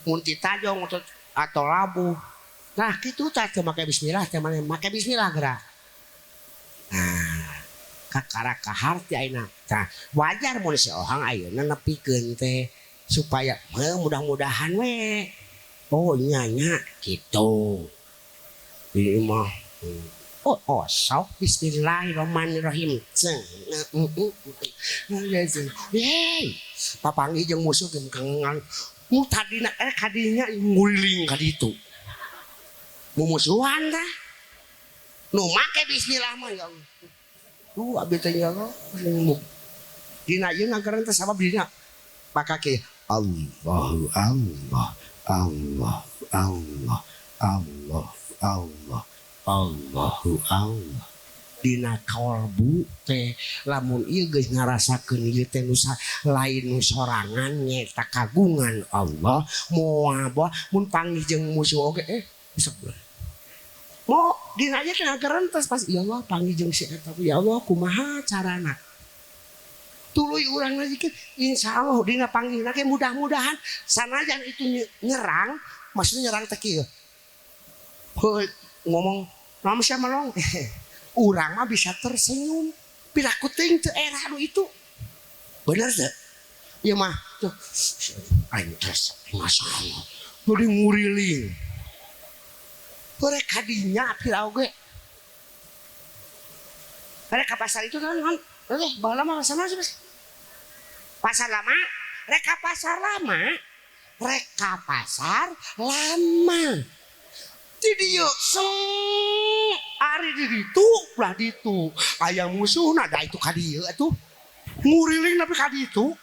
Speaker 1: munti tajong atau labu nah gitu tak make bismillah teh mane make bismillah gerak nah kakara kaharti ayeuna tah wajar mun si ohang ayeuna nepikeun teh supaya mudah-mudahan we oh nya gitu di imah oh sok bismillahirrahmanirrahim yeay papangi jeung musuh jeung kengan mu tadina kadinya nguliling ka ditu mumusuhan tah nu make bismillah mah ya Allah tuh abi teh ya Allah dina ieu ngageren teh sabab dina pakake Allahu Allah Allah Allah Allah Allah Allahu Allah dina kalbu teh lamun ieu geus ngarasakeun ieu teh nu lain nu sorangan nyata kagungan Allah moal mun panggih jeung musuh oge besok mo dina nya teh ngagerentos pas ya Allah panggih jeung si eta ya Allah kumaha carana tuluy urang zikir insyaallah dina panggihna ge mudah-mudahan sanajan itu nyerang maksudnya nyerang teh kieu ngomong nama siapa long urang mah bisa tersenyum piraku teuing teu era anu itu bener teu ieu mah tuh aing terus masalah jadi nguriling korek kadinya pirau ge rek ka pasar itu kan baheula mah sana sih pasar lama rek ka pasar lama di dieu ari di ditu lah ditu aya musuhna da itu ka dieu atuh nguriling tapi ka ditu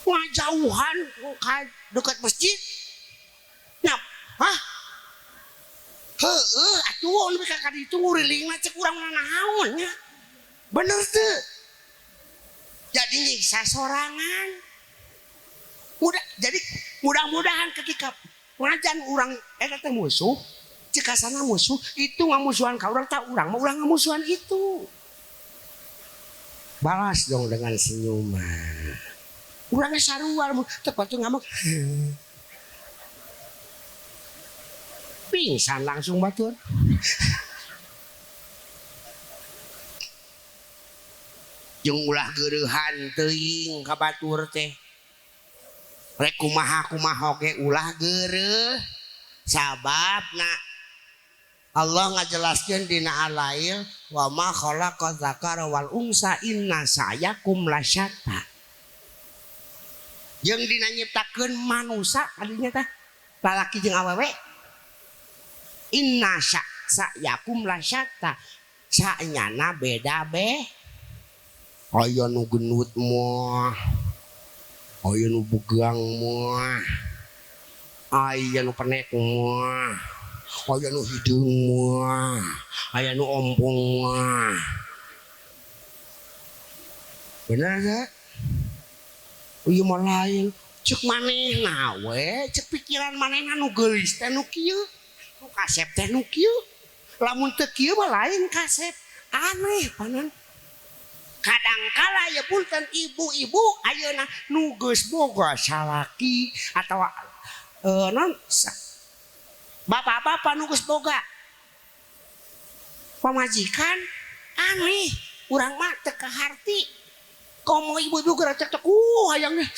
Speaker 1: ngajauhan ka dekat masjid nyap hah heueuh atuh lebih ka ditu nguriling mah cek urang naon nya bener teu jadi nyiksa sorangan jadi mudah-mudahan ketika ngajan urang eta teh musuh cek asana musuh itu ngamusuhan ka urang tak urang mah urang ngamusuhan itu. Balas dong dengan senyuman. Urangnya sarua tepat tuh ngambek. Pingsan langsung batur. Jeung ulah geurehan teuing ka batur teh. Rek kumaha oge ulah geureuh sababna Allah ngajelaskeun dina alail wa ma khalaqa dzakara wal unsa inna sa'yakum lasyatta. Jeung dina nyiptakeun manusia kadinya teh lalaki jeung awewe inna sa'yakum lasyatta sa'nyana beda be. Aya nu gendut moh, aya nu begang moh, aya nu penek moh, aya nu hideung moh, aya nu ompong moh. Bener gak? Ieu mah lain cek manehna we, cek pikiran manehna nu geulis teh nu kieu, nu kasep teh nu kieu. Lamun teu kieu mah lain kasep, aneh panan. Kadangkala ya punten ibu-ibu ayeuna nu geus boga salaki atawa non bapak-bapak nu geus boga pamajikan aneh urang mah teu kaharti komo ibu-ibu geura cek hayang nih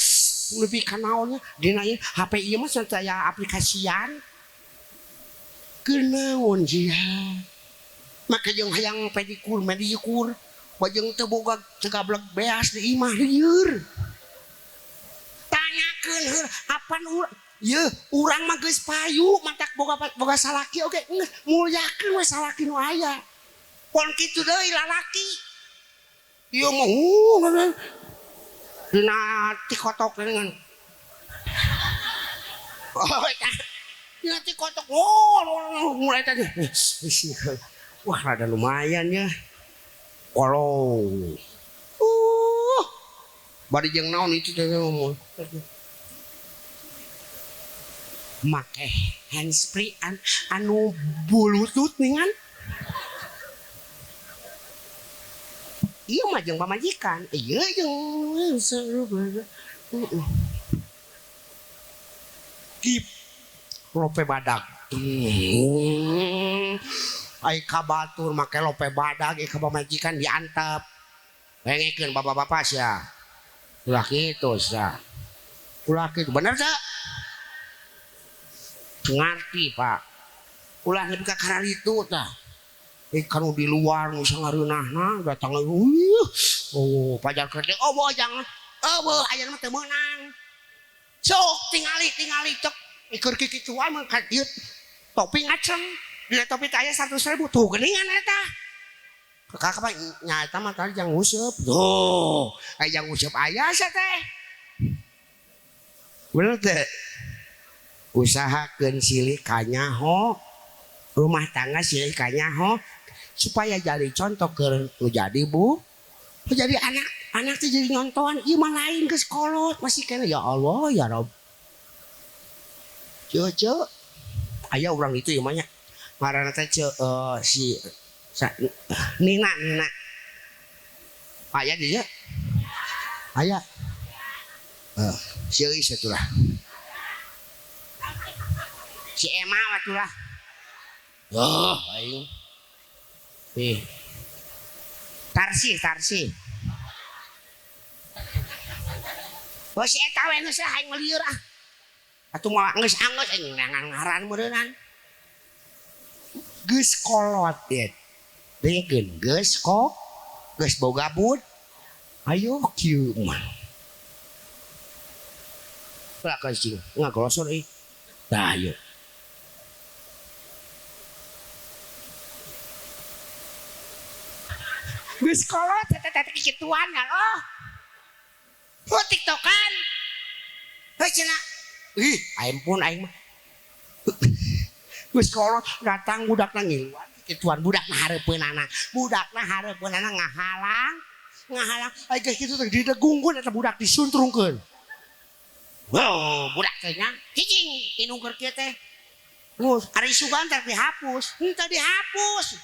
Speaker 1: lebih ka naonnya dina ieu HP ieu mah saya aplikasian kenaon jiha maka jeung hayang pedikur bajeng teu boga cegablek beas di imah lieur. Tanyakeun heur apan ieu urang mah geus payu mantak boga salaki oge geus mulyakeun we salaki nu aya. Pon kitu deui lalaki. Ieu mah dina tikotok dengan dina tikotok mulai tadi. Wah rada lumayan ya. Walau, bari jeung naon itu teh ngomong. Make handsfree anu bluetooth ningan. Iya mah jeung pamajikan. Iya jeung Kip lope badag. Ai kabatur make lope badag ka pamajikan diantep. Pengekeun bapak-bapak sia. Ulah kitu sia. Ulah kitu bener teh? Ngarti Pak. Ulah nepi ka kararitu tah. Kanu di luar nu sangareunahna datang oh pajar kerja oh bojang oh aya mah teu meunang. Sok tingali cek ikeur kikituan mah ka dieu topi ngaceng. Dina topi teh aya 100.000 tuh geuningan eta. Kakak apa nyaeta mah tadi jang useup. Tuh, aya jang useup aya asa teh. Bener teh? Usahakeun silih kanyaho. Rumah tangga silih kanyaho supaya jadi contoh keur nu jadi bu. Jadi anak teh jadi nonton ieu mah lain geus kolot masih kena ya Allah ya Rabb. Ceu aya urang itu ieu mah nya. Ngaranna teh si Nina aya di dieu aya si Eis atulah si Emma atulah aing Tarsi oh si eta we geus aing melieur atuh mah geus anggeus aing ngaran meureunnan geus kolot ya. Dengekeun geus boga bud. Ayo kieu mah. Lah ka cing ngagolosor euy. Tah ayo. Geus kolot teh kikituan kan oh. Oh TikTokan. Heuh cenah. Ih, ampun aing mah. Geus kolot datang budakna ngiluan kituan budakna hareupeunana ngahalang aya geus kitu teh didegungkeun eta budak disuntrungkeun. Wow budak teh nya cicing inung keur kieu teh Ari sugan teh dihapus, henteu dihapus.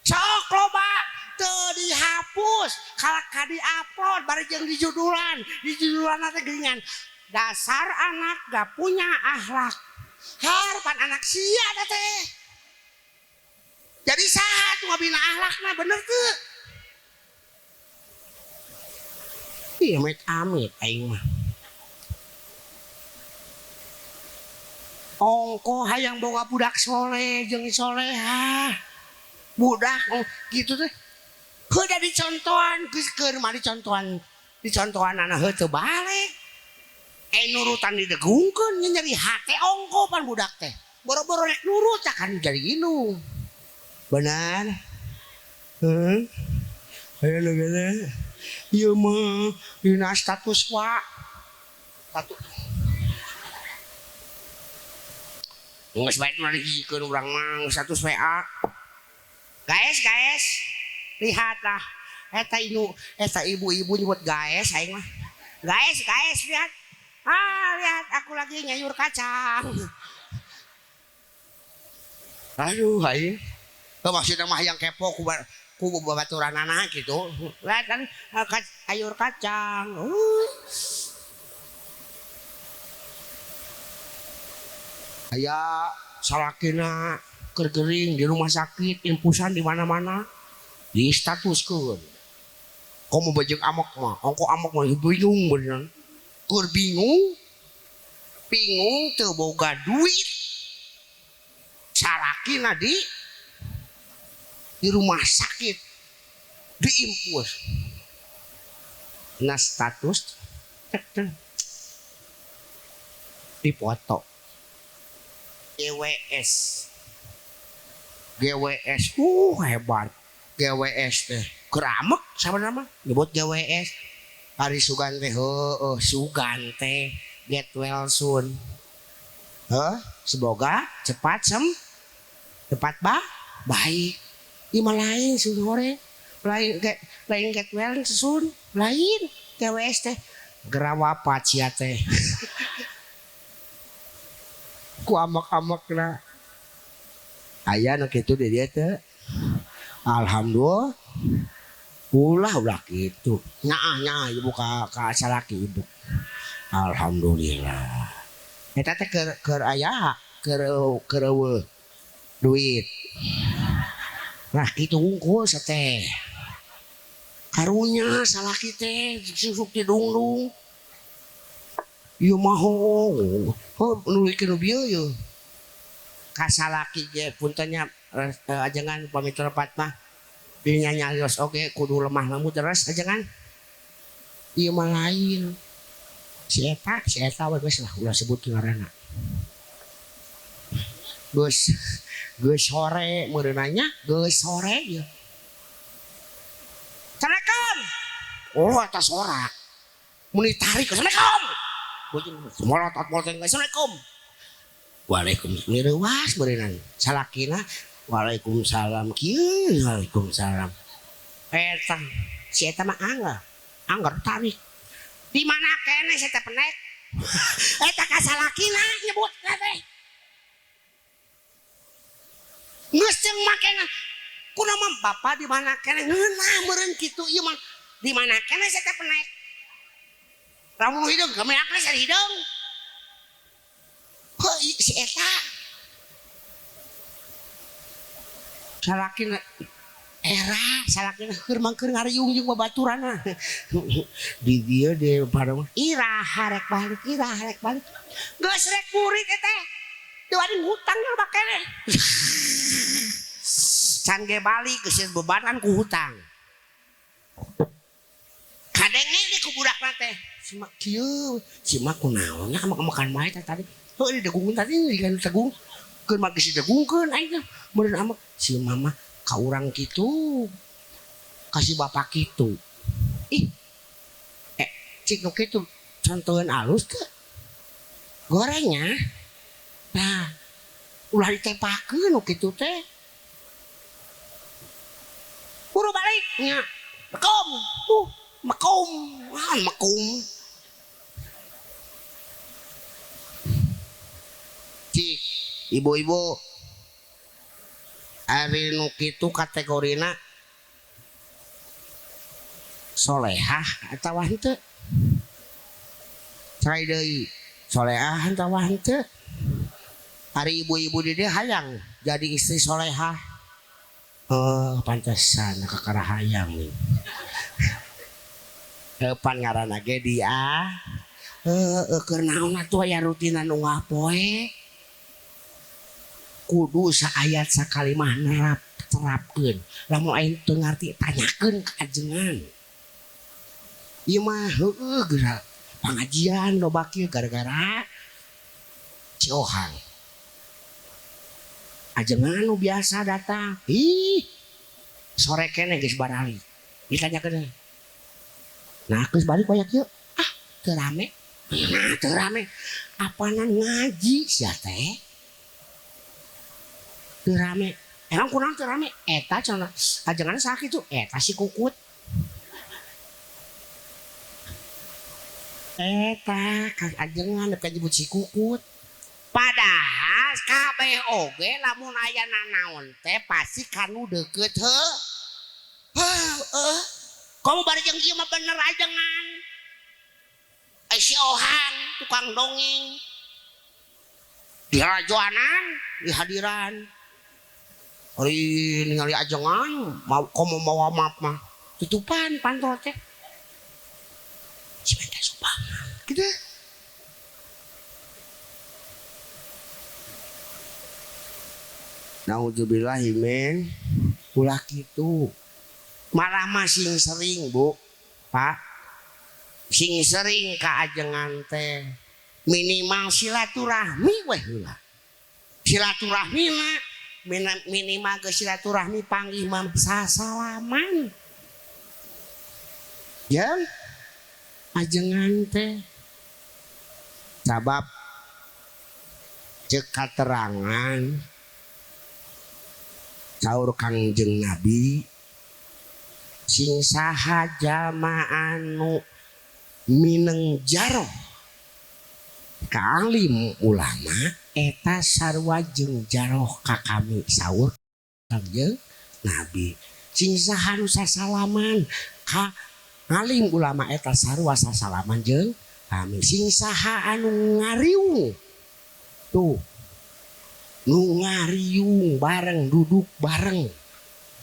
Speaker 1: Sok loba teu dihapus, kalak ka di-upload bari jeung di judulan teh geuningan. Dasar anak gak punya akhlak. Harapan anak sia da teh. Jadi saha tuh ngabina akhlakna bener teu? Ieu amit aing mah. Ongko hayang boga budak soleh jeung soleha. Budak gitu teh. Heuda dicontohan geus keur mah dicontohan anak heuh teu balik. Nurutan didegungkeun nyari hate ongko pan budak teh. Boro-boro rek nurut akan jadi inu. Benar. Aya negara. Ieu mah dina status wa. Nggak sebaik menghijikeun urang mah status WA. Guys, lihatlah. Eta ibu-ibu nyebut guys aing mah. Guys, lihat. Lihat aku lagi nyayur kacang. Aduh, aing. Maksudnya mah yang kepo ku babaturanana gitu. Lihat kan ayur kacang. Aya salakina keur geuring di rumah sakit, infusan di mana-mana. Di statuskeun. Komo bajeng amok mah, ongko amok mah bingung beneran. Keur bingung teu boga duit. Salakina di rumah sakit diimpus. Nah status dipoto. GWS hebat. GWS teh keramek sabenerna mah nyebut GWS. Ari Sugan teh Sugan teh get well soon. Semoga cepat baik. Ima lain sore lain get well soon lain GWS teh gerawapat sia teh. Ku amak-amakna aya nu kitu di dieu teh. Alhamdulillah ulah kitu. Nyaah ibu ka salaki ibu. Alhamdulillah. Eta teh keur aya keur duit. Nah kitu wungkul teh. Karunya salaki teh susuk di dungdung. Ieu mah nulikeun bieu yeuh. Ka salaki ge puntennya ajengan pamitra pat mah dinya nyarios oge kudu lemah lembut terus ajengan. Ieu mah lain. Si eta we geus lah ulah sebut ngaranna. Geus sore meureunanya geus sore ieu. Assalamualaikum. Oh atas ora. Mun ditarik assalamualaikum. Semua otot motor assalamualaikum. Waalaikumsalam leuwas beureunan. Salakina waalaikumsalam kieu waalaikumsalam. Eta si eta mah anggar tarik. Di mana kene si eta penek? Eta ka salakina nyebut teh. Geus jeung makena kunaon mah bapa di mana kene ngeunah meureun kitu ieu mah di mana kene si eta penek. Lamun hideung gameakna sari hideung. Si eta salakina era salakina keur mangkeun ngariung jeung babaturanna. Di dieu de bareng irah harek balik. Geus rek murid eta. Teu ada hutang loba kene. Can ge balik geus bebanan ku hutang. Kadenge di ku budakna teh. Simak kieu, simak kunaonnya makan makan teh tadi. Heuh didegungkeun tadi digan tegung. Keur mah geus didegungkeun aing teh. Meureun amak si mama ka urang kitu. Kasih bapak kitu. Cik nu kitu contoheun alus teh. Gorengnya. Nah, ulah ditepakeun nu kitu teh. Buru balik nya. Makom. Cik ibu-ibu ari nu kitu kategorina solehah atawa henteu cai deui solehah atawa henteu ari ibu-ibu di dieu hayang jadi istri solehah pantesan kakara hayang nih pan ngaranna ge dia keur naon atuh aya rutinan nu ngapoe kudu saayat sakalimah terapkeun lamun aing teu ngarti tanyakeun ka ajengan ieu mah heueuh geura pangajian loba kieu gara-gara si Ohang ajengan nu biasa datang ih sore kene geus barali ditanyakeun nah geus balik waya kieu teu rame nah teu rame apanan ngaji sia teh teu rame emang kurang teu rame eta cenah ajengan sakitu eta si Kukut eta ajengan nepi nyebut si Kukut padahal kabeh oge lamun aya nanaon teh pasti kanu deukeut kamu bari jeung ieu mah bener ajengan si Ohang tukang dongeng di rajoanan di hadiran hari ningali ajengan mau komo mawa maaf mah tutupan pantol teh cimenta sumbangan gitu naudzubillahi men ulah kitu malah masing sering bu pak sing sering ka ajengan teh minimal silaturahmi weh heula silaturahmi mah minimal ke silaturahmi panggih mah sasalaman ya ajengan teh sabab cek katerangan saur Kangjeng Nabi sing saha jalma anu mineng jaroh ka alim ulama eta sarua jeung jaroh ka kami saur Kangjeng Nabi sing saha nu sasalaman ka alim ulama eta sarua sasalaman jeung kami sing saha anu ngariung tuh nu ngariung bareng duduk bareng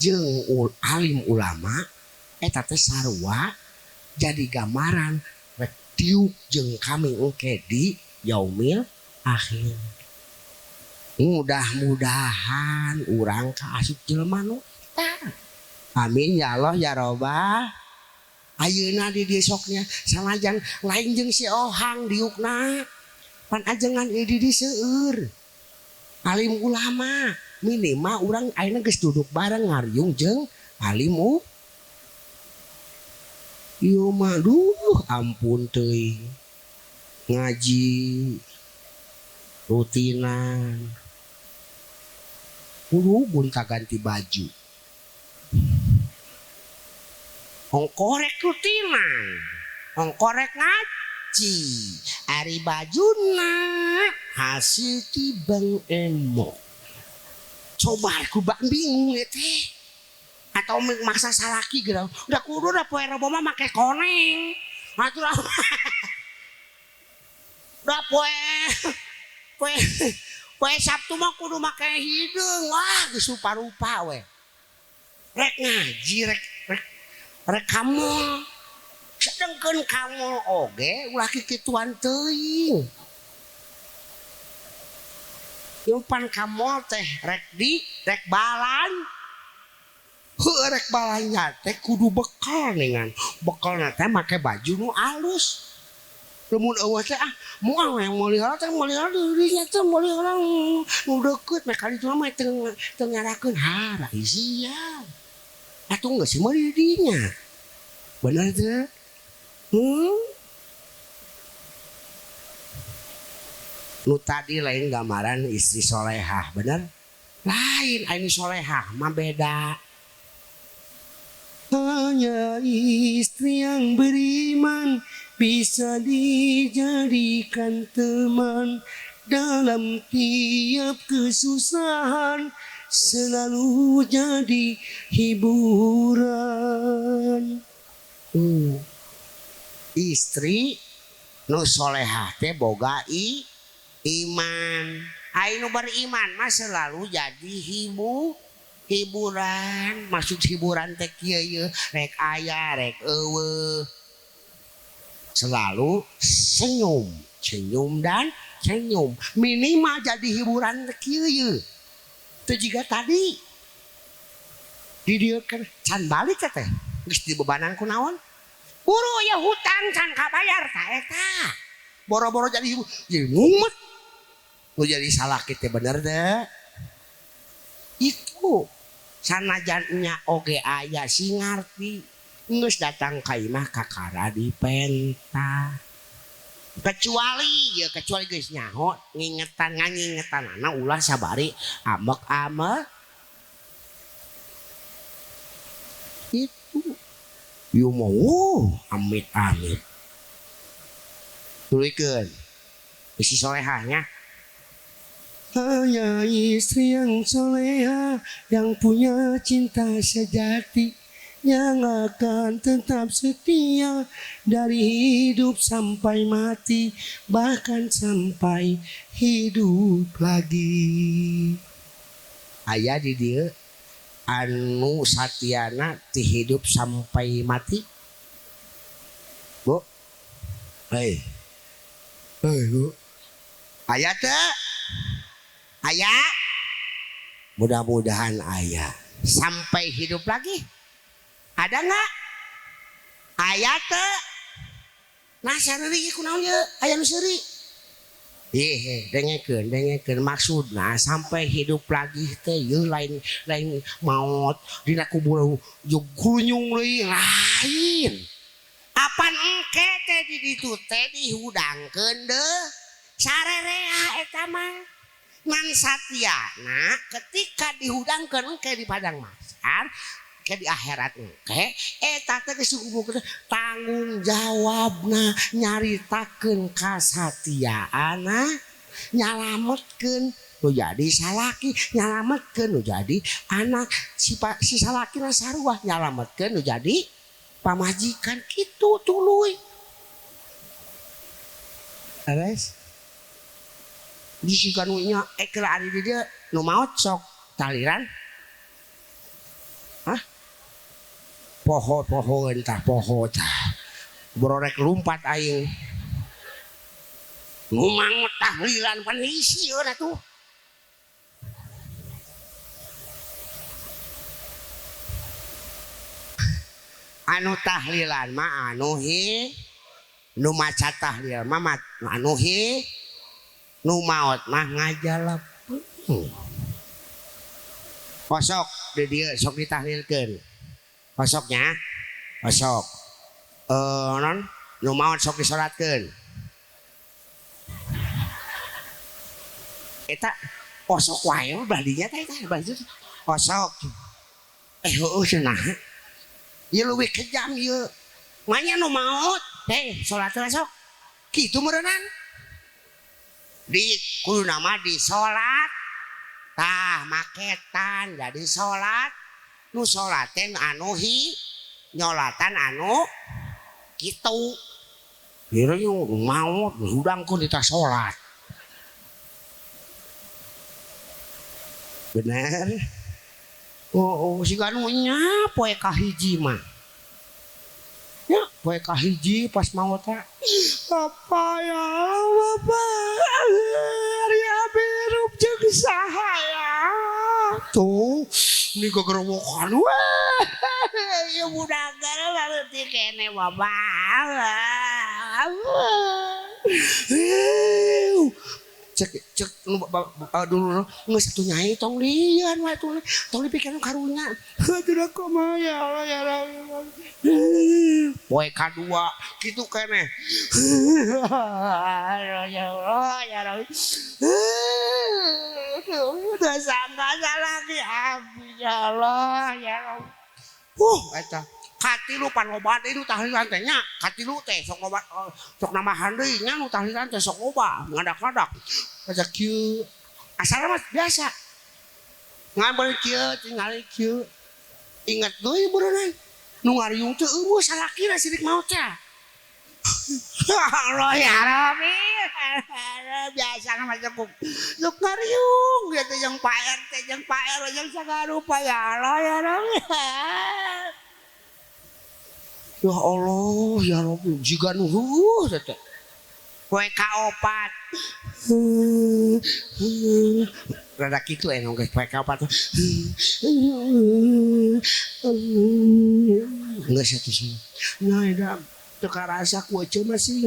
Speaker 1: jeung alim ulama eta teh sarua jadi gambaran rek tiuk jeung kami engke di yaumil akhir mudah-mudahan urang kaasup jelema nu eta amin ya Allah ya Robbah ayeuna di desoknya sanajan lain jeung si Ohang diukna pan ajengan ieu di seueur alim ulama minimal urang ayeuna geus duduk bareng ngariung jeung alim ieu mah duh ampun teuing ngaji rutinan kudu gonta ganti baju ongkorek rutinan ongkorek ngaji ari bajuna hasil tibang emok coba aku bingung ya teh atau maksa salaki gitu udah kudu udah poe Rebo mah make koneng atuh udah poe Sabtu mah kudu make hideung wah geus rupa-rupa we rek ngaji rek kamu sedengkeun kamu oge ulah kikituan teuing umpan kamu teh rek balan rek balannya teh kudu bekal ningan bekalna teh make baju nu alus lamun eueuh teh moal yang meulihara teh meulihara dirinya teh meulihara nu deukeut mah kali itu mah teu ngarakeun hara isia atuh geus mah di dinya bener teh nu tadi lain gambaran istri solehah bener lain ini solehah mah beda hanya istri yang beriman bisa dijadikan teman dalam tiap kesusahan selalu jadi hiburan. Istri nu solehah teh boga iman. Ainu beriman mah selalu jadi hiburan. Maksud hiburan teh kieu rek aya rek eueuh. Selalu senyum dan senyum. Minimal jadi hiburan teh kieu. Teu jiga tadi. Di dieu kan can balik teh. Geus dibebanan ku naon? Buru ya hutang can kabayar ta eta. Boro-boro jadi mumet. Nu jadi salah kita bener deh. Itu sanajannya oge aya si ngarti geus datang ka imah kakara dipenta. Kecuali geus nyaho ngingetanana ulah sabari amek-amek. Itu yu mau amit-amit. Tulikeun isi solehahnya. Hanya istri yang soleha yang punya cinta sejati yang akan tetap setia dari hidup sampai mati bahkan sampai hidup lagi. Aya di dieu anu satiana ti hidup sampai mati. Bu. Hei. Bu. Aya teh? Aya? Mudah-mudahan aya. Sampai hidup lagi? Ada nggak? Aya teh? Nah sareureuk kunaon ye? Aya nu seuri. Dengekeun maksudna sampai hidup lagi teh ye lain maut dina kubur jeung kunyung deui lain. Apan engke teh di ditu teh dihudangkeun deui sarerea eta mah. Ngan satyana ketika dihudangkeun engke di padang mahsyar ke di akhirat engke eta teh geus tanggung jawabna nyaritakeun kasatiaana nyalametkeun nu jadi salaki nyalametkeun nu jadi anak si salakina sarua nyalametkeun nu jadi pamajikan kitu tuluy. Beres. Bisi kanu nya ekra ari di dieu nu maot sok taliran. Hah? Poho entah poho tah. Bororek lumpat aing. Nu mang tahlilan pan isi eueuh atuh. Anu tahlilan mah anu nu maca tahlil mah anu nu maot mah ngajalep. Kosok di dieu sok ditahlilkeun. Kosoknya. Kosok. Non nu maot sok disalatkeun. Eta kosok wae badinya teh eta baju. Kosok. Heueuh cenah. Ieu leuwih kejam ieu. Manya nu maot teh salat sok. Kitu meureunana. Di kudu nama di salat tah maketan jadi salat nu salaten anu nyolatan anu kitu kira yu mau hudangkeun di tas salat bener. Siga anu nya poe kahiji mah ya poe kahiji pas maot teh apa ya Bapak Arya Birup jeung saha ya tuh ini gegerowokan weh ya budak leutik kene Bapak cek dulu geus atuh nyai tong lian wae tong dipikeun karunya aduh kumaha ya Allah ya Allah poe kadua kitu keneh ya Allah ya Allah udah sangka lagi abdi ya Allah ya Allah eta katilu panobat itu tahlilan teh nya katilu teh sok obat sok nambahan deui nya nu tahlilan teh sok obat ngadak-ngadak baca kieu asal mah biasa ngambil kieu tinggal kieu ingat deui berenang nu ngariung teh eueuh salakina sidik maot teh Allah ya Rabbi biasa nama cukup yuk ngariung gitu yang Pak RT yang Pak RW yang sagarupa ya Allah ya Rabbi ya Allah ya Rabbi jika nuhuh tete kue kaopat rada gitu nong kue kaopat enggak satu sih nah ada teka rasa kue cuma sih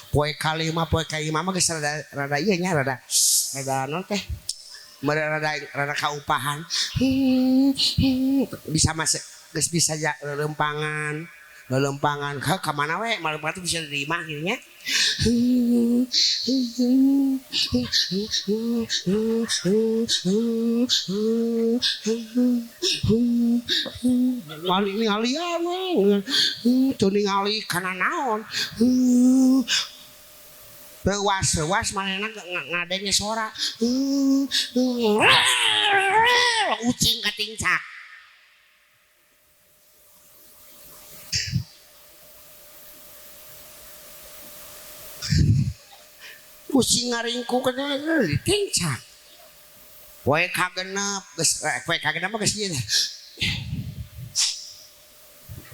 Speaker 1: poe kalima mah geus rada ieu nya rada naon teh rada kaupahan bisa masuk geus bisa lelempangan ka mana we malah bisa diterima akhirnya ngali tuh ningali kana naon Lewas manehna ngadenge sora ucing katincak kucing ngaringku kana ditincak poe kagenep geus ieu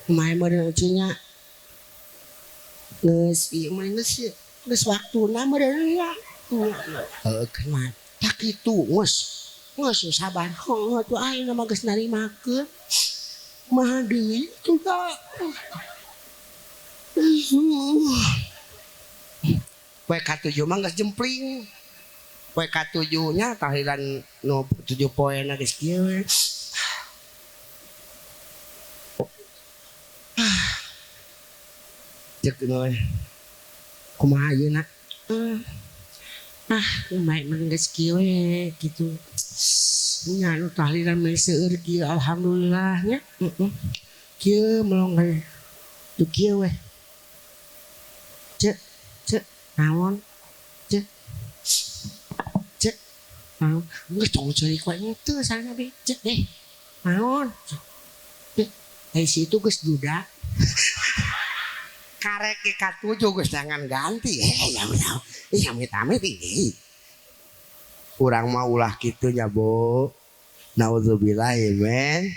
Speaker 1: kumaha meureun cenah geus ieu mah geus waktuna meureun ya heuh kenapa tak kitu geus sabar heuh tuh ayeuna mah geus narimakeun kumaha deui tuh poe ka-7 mah geus jempling poe ka-7 nya tahlilan nu 7 poena geus kieu cek euy kumaha ayeuna kumaha mun geus kieu we kitu nya nu tahlilan mah seueur kieu alhamdulillah nya kieu melong tu kieu we cek naon cek naon geus tong ceurik wae teu sana be cek deh naon ai situ geus duda karek ke ka-7 geus jangan ganti ya amit-amit urang mah ulah kitu nya bo naudzubillah men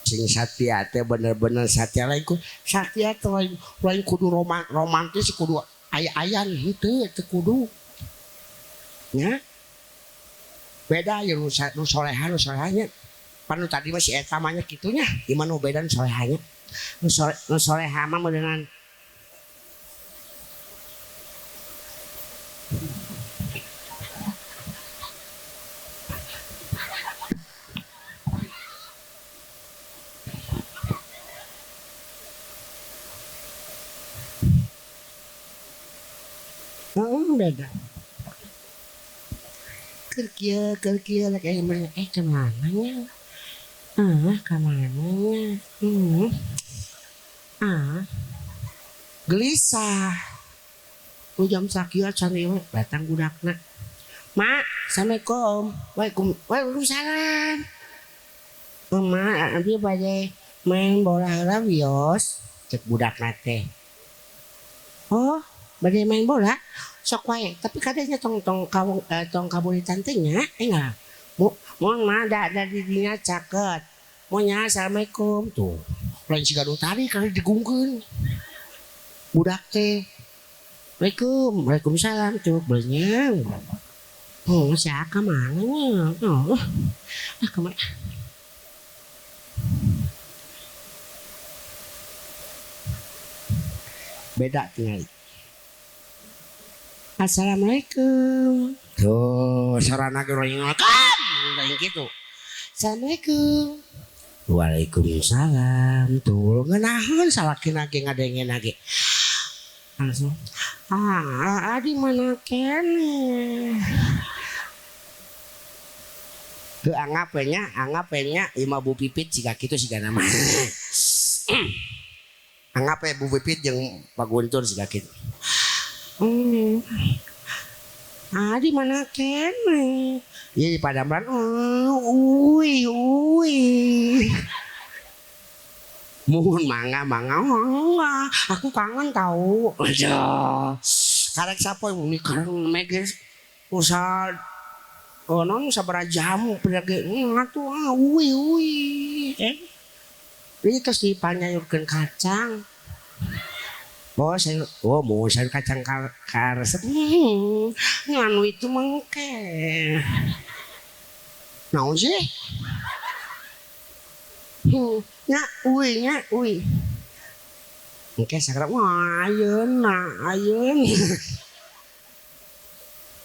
Speaker 1: sing satya teh bener-bener satya lain ku satya teh lain kudu romantis kudu aya-ayan henteu teu kudu nya beda ya nu solehahnya panu tadi mah si eta mah nya kitu nya iman nu beda nu solehahnya nu solehah mah meureunnan beda keur kieu lek kemana nya kamananya gelisah ku jam sakieu can ieu datang budakna mak assalamualaikum waalaikumsalam mama abi bade main bola heula wios cek budakna teh oh bade main bola sok wae tapi kadenya tong kaburitan teh nya enggak mohon mah da di dinya caket mau nya assalamualaikum tuh lain siga nu tadi kali digungkeun budak teh waalaikumsalam tuh benyang sia ka mana nya kemana beda tinggal assalamualaikum tuh sarana ge lain gitu assalamualaikum waalaikumsalam tuh ngeunaheun salakina ge ngadengen lagi langsung di mana kene teu anggapnya imah Bu Pipit siga kitu siga nama anggap Bu Pipit jeung Pak Guntur siga kitu. Di mana kene? Iya di Padamran. Mohon mangga. Aku kangen tahu. Aja. Karek siapa yang ini karek meges usah non sabaraha jamu pedage ngatu ini terus dipanyayurkeun kacang. Mau sayur kacang karesep. Nganu itu mengke. Naon sih? Nya uy. Engke sakrap ayeun.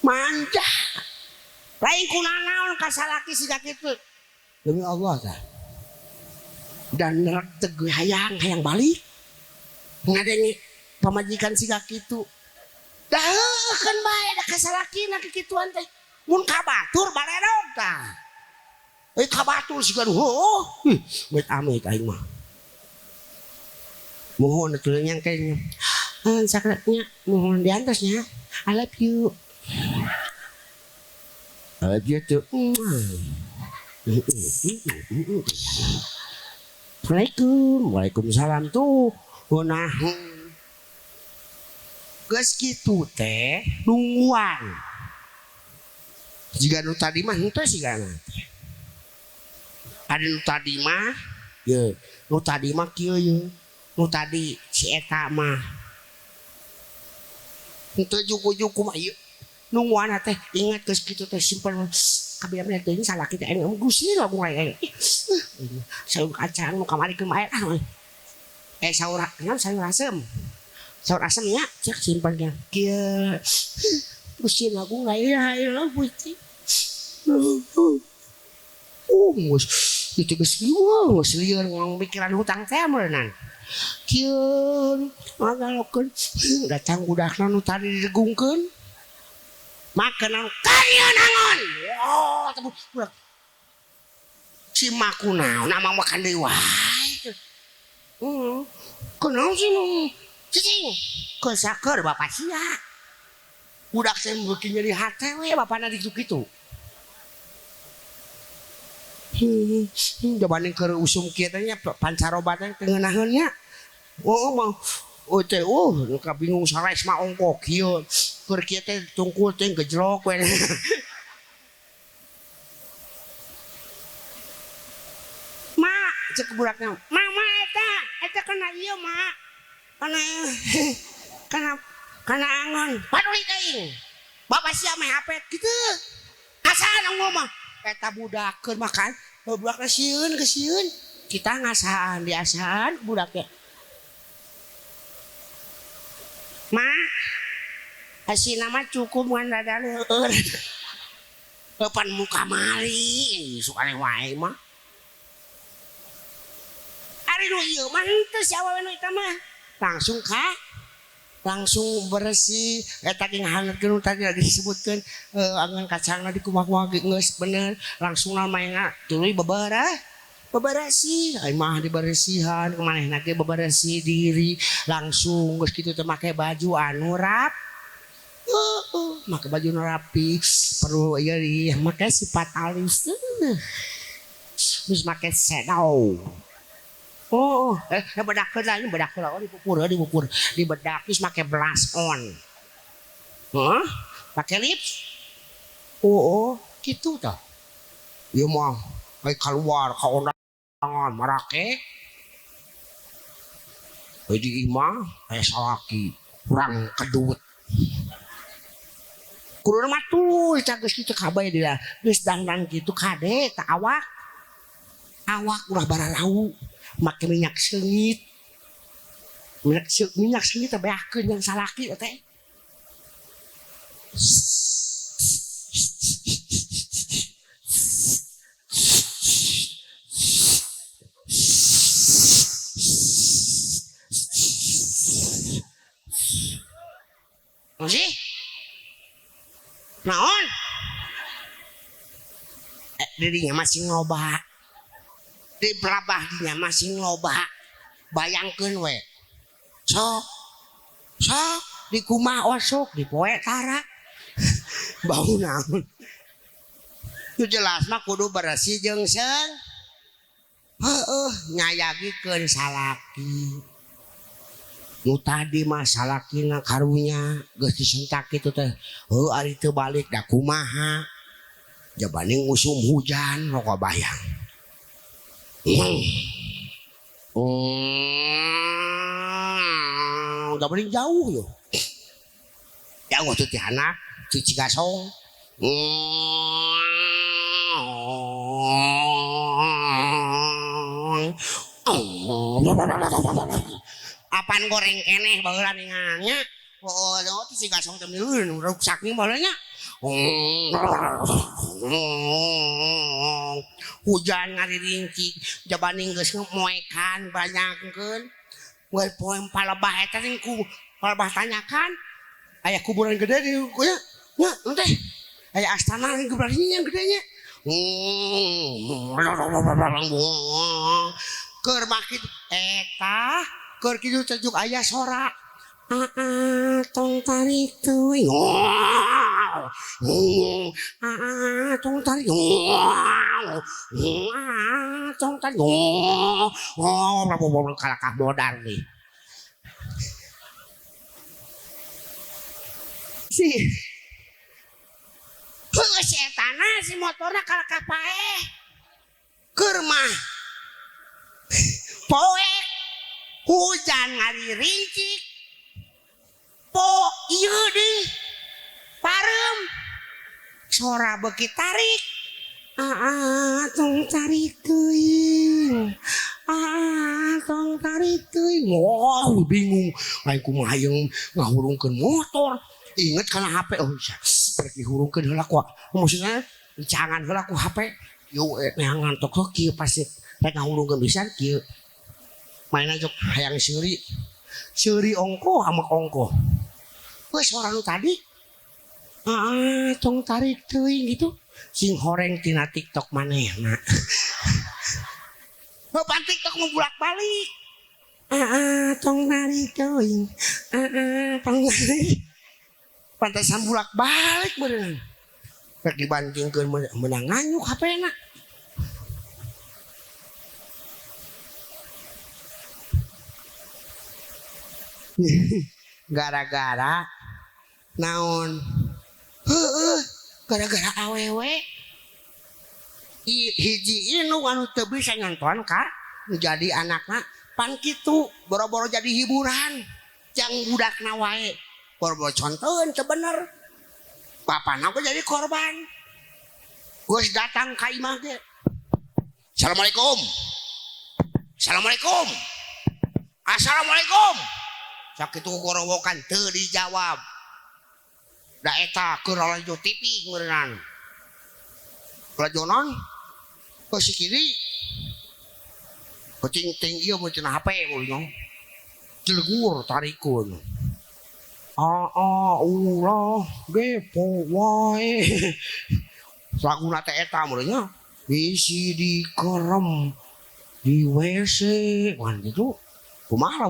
Speaker 1: Manja. Lain kunanaon ka salaki siga kitu. Demi Allah tah. Dan rek teu hayang balik. Ngadengi pamajikan siga kitu. Daeukeun bae da ka salakina kikituan teh. Mun ka batur baledog tah. Ka batur siga amit aing mah. Mohon atuh yang kayaknya. Sakratnya mohon diantasnya. I love you. I love you too. Waalaikumsalam tuh. Nah, geus kitu teh nungguan. Jika nu tadi mah henteu sigana. Ada nu tadi mah, ye, nu tadi mah kieu ye. Nu tadi si eta mah henteu juku-juku mah ieu. Nungguan teh ingat geus kitu teh simpel kabina teh ini salah kita anu gusi lah mulai. Sayur kacang nu kamari ke maer sayur asem. Sayur asemnya cek simpelnya. Kieu gusi lagu ilah putih. Itu geus lieur ngomong pikiran hutang teh meureunnan. Kieu ngagalokeun datang budakna nu tadi digungkeun. Makan kalian angon. Budak. Si makuna nama makan deui wae. Kunaon sih nu? Cicing. Kesaker bapak sia. Budak teh beuki nyeri hate we bapana ditu kitu. Jabane keur usum kieu teh nya pancaroba teh teu ngeunaheun nya. Mah teh kabingung sares mah ongko kieu. Keur kieu teh tungkul teh gejlok we. Mak cek budakna. Mama eta kana ieu mak. Kana angon. Paduli teuing. Bapak sia mah HP kitu. Asal ngomong eta budak keur makan. Budakna sieun ke sieun. Kita ngasaan diasaan budak teh. Mak, asina mah cukup ngan dadaleur. Depan muka mali, sukane wae mah. Ari nu ieu mah henteu si awewe nu eta mah. Langsung bersih eta ge ngahangetkeun tadi lagi disebutkeun angan kacangna dikumak-kumak geus bener langsung namanya tuluy beberesi ai mah diberesihan kumanehna ge beberesi diri langsung geus kitu teh make baju anu make baju nu rapi perlu ieu make sifat alis terus make shadow. Bedakeun lah dipupur. Dibedak terus make blush on. Pakai lips. Gitu tah. Ieu mah ai keluar ka ondangan marake. Di imah aya salaki urang kedut. Kudu mah tuh geus kitu kabeh dia. Geus dandan kitu kade ka awak. Awak ulah baralau. Make minyak sengit tebeakeun yang salaki teh masih naon dirinya masih ngoba di pelabah dinya masih loba bayangkeun we sok sok di kumaha sok di poe tara bau naon itu jelas mah kudu bersih jeung seung nyayagikeun salaki nu tadi mah salakina karunya geus disentak kitu teh ari teu balik da kumaha jabani ngusum hujan rokok bayang udah paling jauh yo jauh tuh ti anak cuci gasong apaan goreng keneh baheula ningalnya oh tuh si gasong teh milueun ruksaknya balanya hujan ngariringcik jabani geus moekan banyakkeun we poem palebah eta teh ku palebah tanyakan aya kuburan gede di nya nya teh aya astana kuburan yang gedenya keur makit eta keur kitu cejuk aya sorak tong tarik teuing tong tarik tong tarik kalakah modar nih si setana si motorna kalakah paeh keur mah poek hujan ngariringcik po ieu deui parem sora beuki tarik tong tarik teuing tong tarik teuing wow bingung aing kumaha yang ngahurungkeun motor inget kana HP oh rek dihurungkeun heula ku maksudna jangan heula ku HP yo neangan tok kieu pasti rek ngahurungkeun pisan kieu mainan jok hayang seuri ongko sama ongko wes suara lu tadi tong tarik teuing gitu sing horeng tina TikTok manehna pan TikTok mau bolak-balik tong tarik teuing tong tarik pantesan bolak-balik beneran rek dibandingkeun menang nganyuk HP-na gara-gara naon gara-gara awewe hiji inu anu teu bisa nyonton ka jadi anakna pan kitu boro-boro jadi hiburan jang budakna wae boro-boro contoheun teu bener bapana kok jadi korban geus datang ka imah ge assalamualaikum assalamualaikum assalamualaikum sakitu gorowokan teu dijawab da eta keur lanjut TV ngeureunana lajonan ke si kiri kecing-ting ieu meureun cenah HP ulung jelegur tarikeun ulah gepo wae laguna teh eta meureun nya bisi dikerem di WC kan gitu kumaha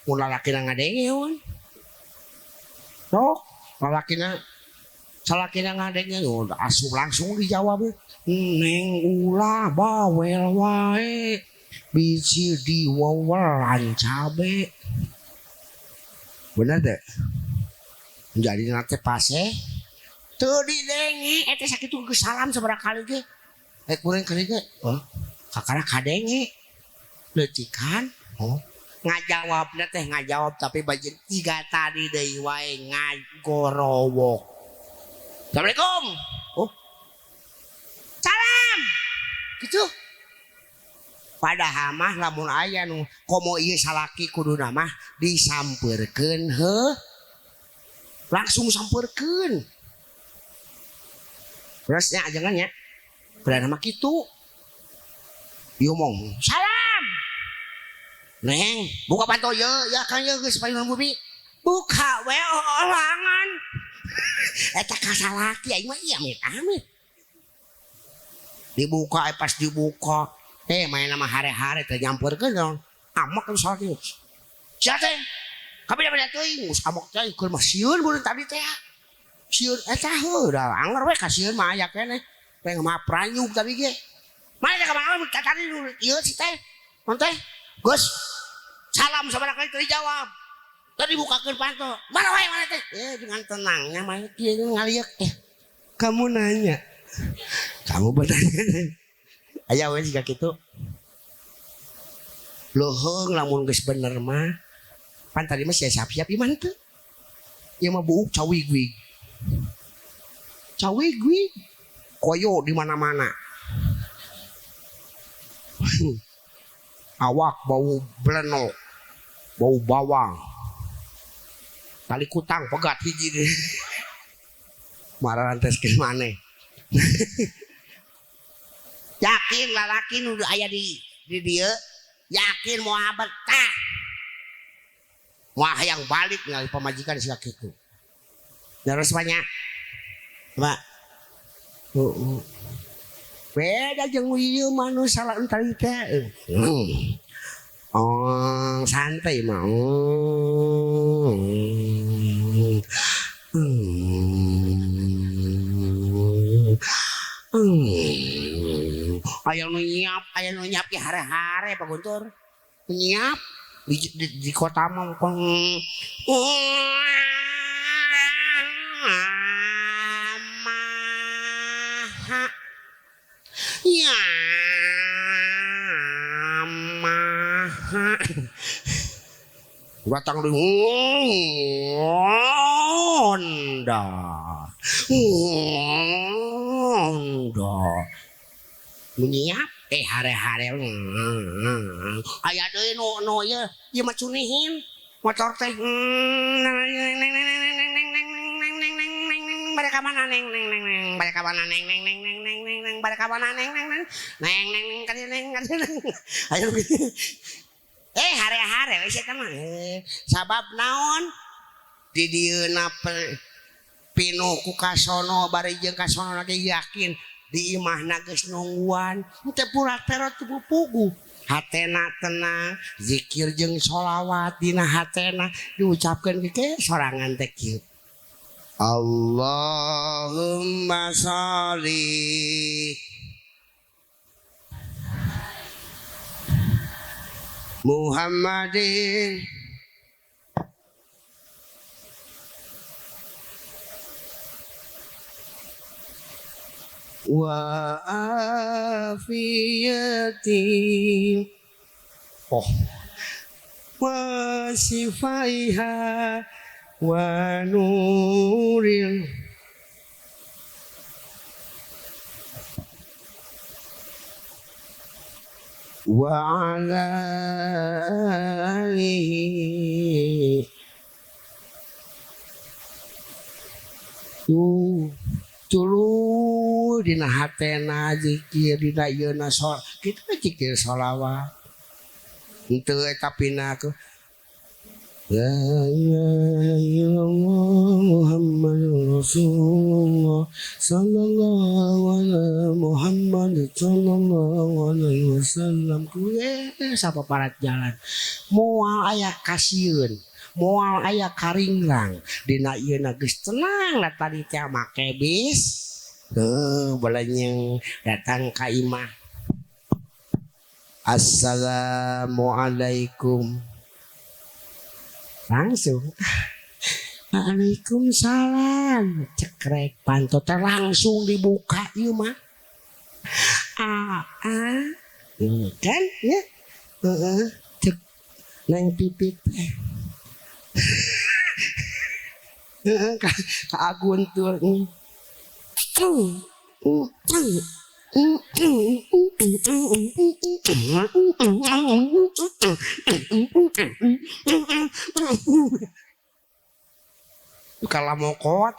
Speaker 1: mun lalakina ngadenge we sok lalakina salakina ngadenge asup langsung dijawab neng ulah bawel wae bisi diwewelan cabe bener deh jadi nanti pase teu didenge eta sakitu geus salam sabaraha kali ge kuring kali ge kakana kadenge leucikan ngajawabna teh ngajawab tapi bajin tiga tadi deui wae ngagorowok. Assalamualaikum. Salam. Gitu. Padahal mah lamun aya nu komo ieu salaki kuduna mah disampeurkeun langsung sampeurkeun. Terus nya ajangan nya. Berana mah kitu. Diomong, "Salam." Neng, buka pantau ya kan ya geus payunan bumi. Buka we olangan. Eta kasalaki aing mah ieu amit-amit. Dibuka pas dibuka main nama hare-hare teh nyamperkeun naon. Amak kan salaki. Sia teh Kami dapat teuing geus amok teh keur mah sieun beureun tadi teh. Sieun eta heuh da anger we ka sieun mah aya keneh. Teh mah pranyug tadi ge. Mana teh ka mana tadi ieu si teh. Non teh geus salam sabaraha kali teu dijawab. Tadi bukakeun panto. Mana wae mana teh? Dengan tenangnya mah kieu ngaliek teh. Kamu nanya. Kamu bertanya. Aya we siga kitu. Lohong lamun geus bener mah pan tadi mah siap-siap iman teu. Ieu mah buuk cawig-wig. Cawig-wig. Koyo di mana-mana. Awak bau blenok. Bau bawang. Tali kutang pegat hiji deh. Mararan tes ke maneh. Yakin lalaki nu aya di dieu, yakin moal betah. Moal hayang balik ngali pamajikan sia kitu. Terus banyak. Mbak. Beda jeung ieu mah nu salah entar teh. Oh, santai mah. Aya nu nyiap ya hare-hare Pak Guntur. Nyiap di kota mah kon ya maha datang di Honda menyiap hare-hare aya deui nu ieu mah cunihin motor teh balik ka mana neng balik ka mana neng balik ka mana neng ayo hare-hare we sia mah sabab naon di dieuna pinuh ku kasono bari jeung kasono lagi yakin di imahna geus nungguan teu pura tero teu pugu hatena tenang zikir jeung sholawat dina hatena diucapkeun ke sorangan teh kieu Allahumma sholli Muhammadin wa afiyati wa sifaiha wa nuril wa ala alihi tulu dina hatena zikir dina yeuna sol kitu zikir sholawat henteu eta pinakeun la ilaha illallah Muhammadur Rasulullah sallallahu alaihi Muhammad sallallahu alaihi wasallam kuwe sapaparat jalan moal aya kasieun moal aya karinglang dina ieuna geus tenang lah tadi teh make bis balanyeng datang ka imah assalamualaikum langsung waalaikumsalam cekrek panto teh langsung dibuka ieu mah kan ya cek nang pipit ka agun tur kalau mau kuat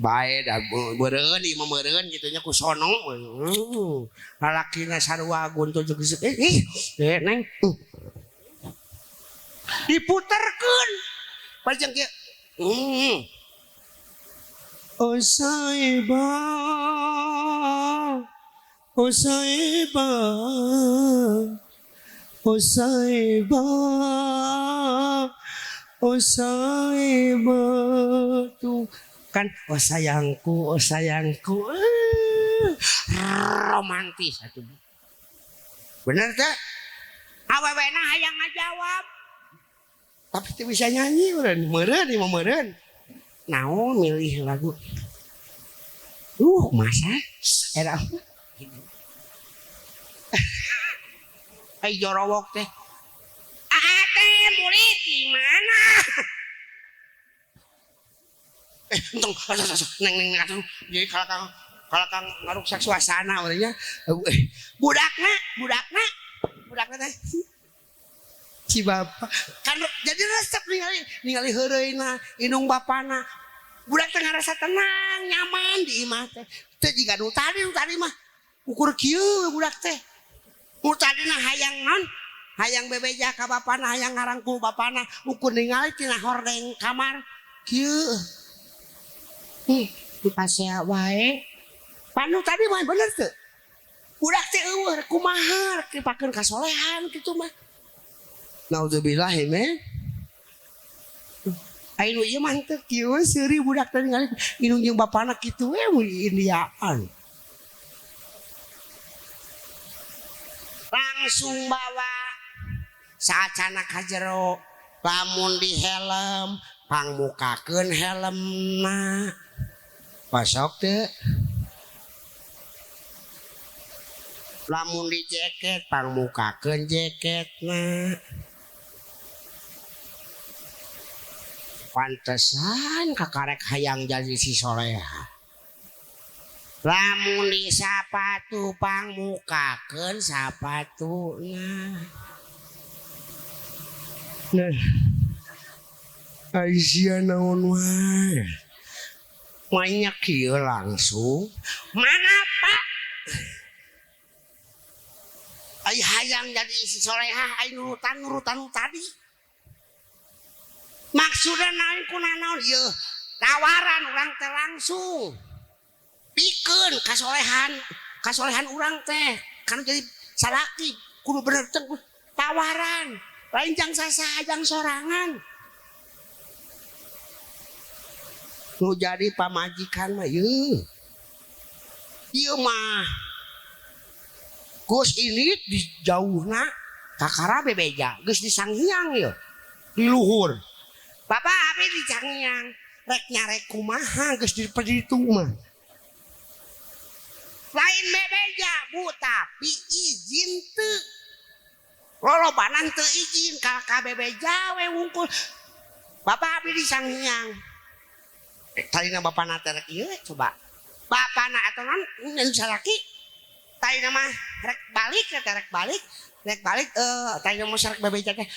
Speaker 1: bae da beureun ieu mah meureun kitunya ku sono lalakina sarua guntul jeung neng diputerkeun pajang kieu oh saibah oh saiba, oh saiba tuh kan oh sayangku romantis atuh bener teh awewena hayang ngajawab tapi teu bisa nyanyi meureun naon milih lagu masa era ai jorowok teh teh murid di mana entong neng atuh jadi kalau kang ngaruksak suasana urangnya budakna teh si bapak kan jadi resep ningali heureuna indung bapana budak teh ngarasa tenang nyaman di imah teh teh jiga nu tadi mah ukur kieu budak teh nu tadina hayang non hayang bebeja ka bapana hayang ngarangkul bapana ukur ningali tina hordeng kamar kieu dipasea wae panu tadi mah bener teu budak teh eueuh kumaha dipakeun kasolehan kitu mah naudzubillah men ainu ieu mah teu kieu seuri budak teh ningali indung jeung bapana kitu we mun Indiaan langsung bawa saacana ka jero lamun di helm pangmukakeun helmna pasok teu lamun di jaket pangmukakeun jaketna pantesan kakarek hayang jadi si soleha lamun di sapatu pangmukakeun sapatuna nah Aisyah naon wae mainnya kieu langsung mana pak ai hayang jadi si soleha ai nurutan tadi maksudna naon kunaon ieu tawaran urang teh langsung pikeun kasolehan urang teh kan jadi salaki kudu bener teh tawaran lain jang sasaha jang sorangan nu jadi pamajikan mah ieu mah Gus ini di jauhna kakara bebeja geus di Sanghyang yeuh di luhur bapak abi di Sanghyang rek nyarek kumaha geus di ditu mah lain bebeja bu tapi izin teu lolobanan teu izin ka bebeja we wungkul bapak abi di Sanghyang talina bapana teh rek ieu coba bapana atuh non nyen salaki talina mah rek balik talina mah rek bebeja teh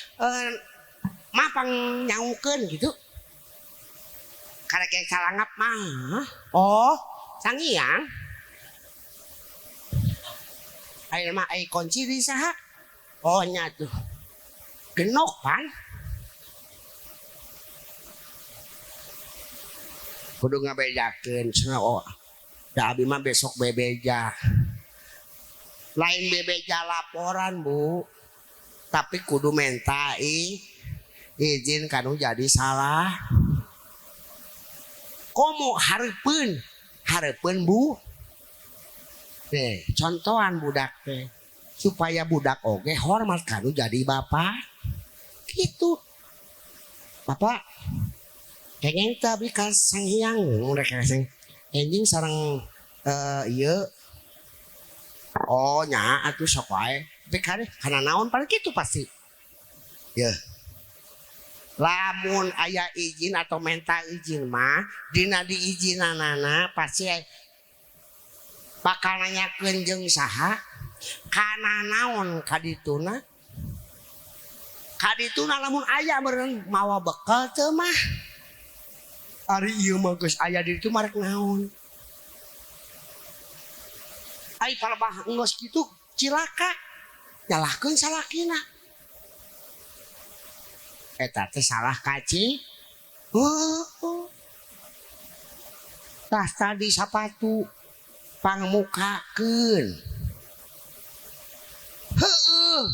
Speaker 1: mah pang nyaukeun gitu karek yang salangap mah oh Sanghyang ayeuna mah ai kunci di saha oh nya tuh genok pan kudu ngabedakeun cenah oh da abi mah besok bebeja lain bebeja laporan bu tapi kudu menta izin kanu jadi salah komo hareupeun bu contohan budak teh supaya budak oge hormat kanu jadi bapak gitu bapak kengeng tapi ka Sanghyang mereka sing enjing sareng ieu oh nya atuh sok wae tapi kana naon paling kitu pasti ya lamun aya izin atau minta izin mah dina diizinanana pasti bakal nanyakeun jeung saha kana naon kadituna lamun aya meureun mawa bekal teu mah ari ieu mah geus aya di ditu marek naon ai palebah geus kitu cilaka nyalahkeun salakina eta teh salah kaci tas tadi sapatu pangmukakeun heueuh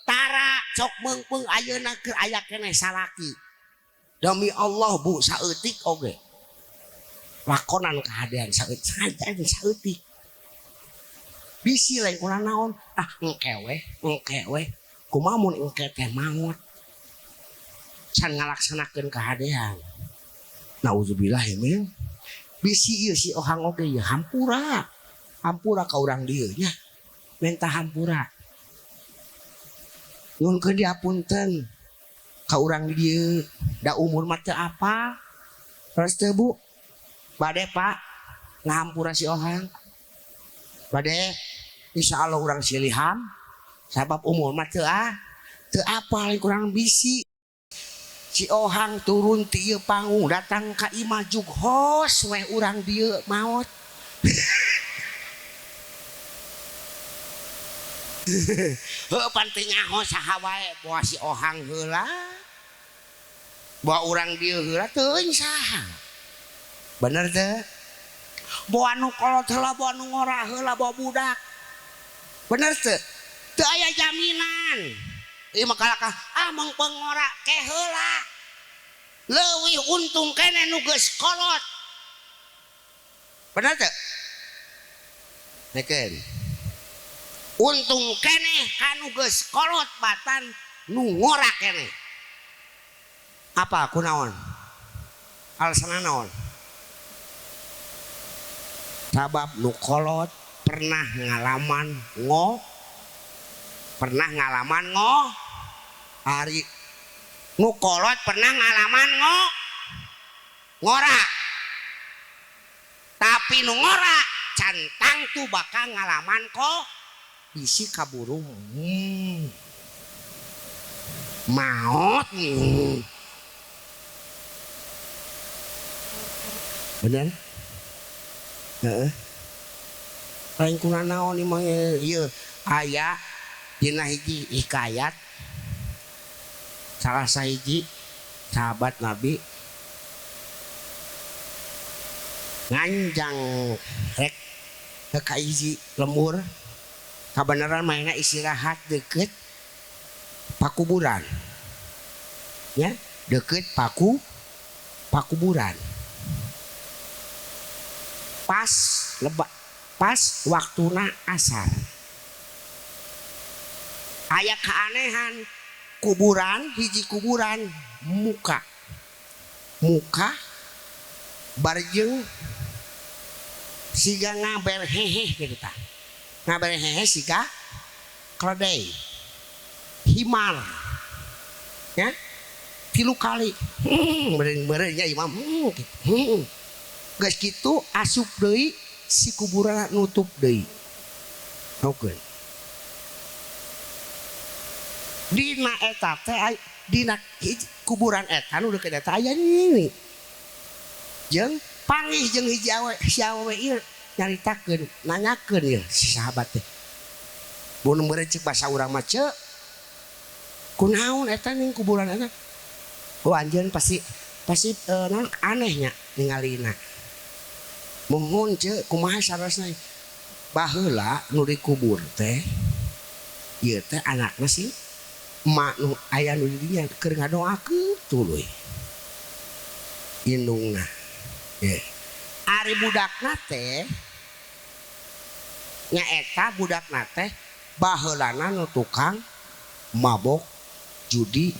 Speaker 1: tar cok meungpeung ayeuna keur aya keneh salaki demi Allah Bu saeutik oge lakonan kahadean saeutik bisi lain kurang naon engke we kumaha mun engke teh maot can ngalaksanakeun kahadean nauzubillah min bisi ieu si ohang oge ieu hampura ka urang dieu nya minta hampura nyuhunkeun diapunten ka urang dieu da umur mah teu apa terus teu Bu bade Pak ngahampura si ohang bade insyaallah urang siliham sabab umur mah teu apa lain kurang bisi si ohang turun ti ieu panggung datang ka imah jughos we urang dieu maot heuh panting ngahos saha wae bawa si ohang heula bawa urang dieu heula teuing saha bener teh bawa nu kolot heula bawa nu ngora heula bawa budak bener teh teu aya jaminan ieu mah kalakah mung pengora ke heula leuwih untung keneh nu geus kolot bener teh neken untung keneh kanu geus kolot batan nu ngora keneh apa kunaon alasanna naon sabab nu kolot pernah ngalaman hari nu kolot pernah ngalaman ngora tapi nu ngora cantang tuh bakal ngalaman bisi kaburu maot bener lain kuna naon imah ieu aya dina hiji hikayat salah sahiji sahabat Nabi nganjang rek ka hiji lembur kabeneran mainnya istirahat deket pakuburan ya deket pakuburan pas waktuna asar aya keanehan hiji kuburan muka barjeng siga ngaber hehe gitu tah ngaber hehe siga keledai himar ya 3 kali beren nya imam geus kitu asup deui si kuburan nutup deui oke dina eta teh dina kuburan eta nu deukeut eta aya ini jeung panggih jeung hiji awewe ieu nyaritakeun nanyakeun ieu si sahabat teh mun meureun ceuk basa urang mah ceuk kunaon eta ning kuburan eta anjeun pasti naon anehnya ningalina muhun ceuk kumaha sarosna baheula nu dikubur teh ieu teh anakna si emak nu aya nu di dinya keur ngadoakeun tuluy indungna ari budakna teh nyaeta budakna teh baheulana nu tukang mabok judi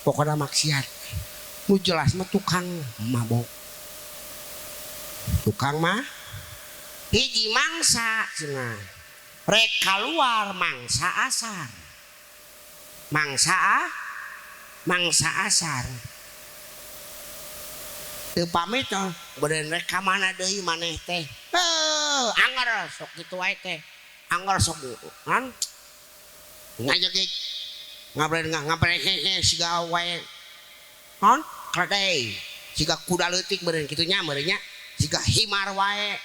Speaker 1: pokokna maksiat nu jelas mah tukang mabok tukang mah hiji mangsa cenah rek kaluar mangsa asar teu pamit beureun rek ka mana deui maneh teh anggar sok kitu wae teh anggar sok kan ngajegek ngabreng hehe siga wae hon keledai siga kuda leutik beureun kitu nya meureun nya siga himar wae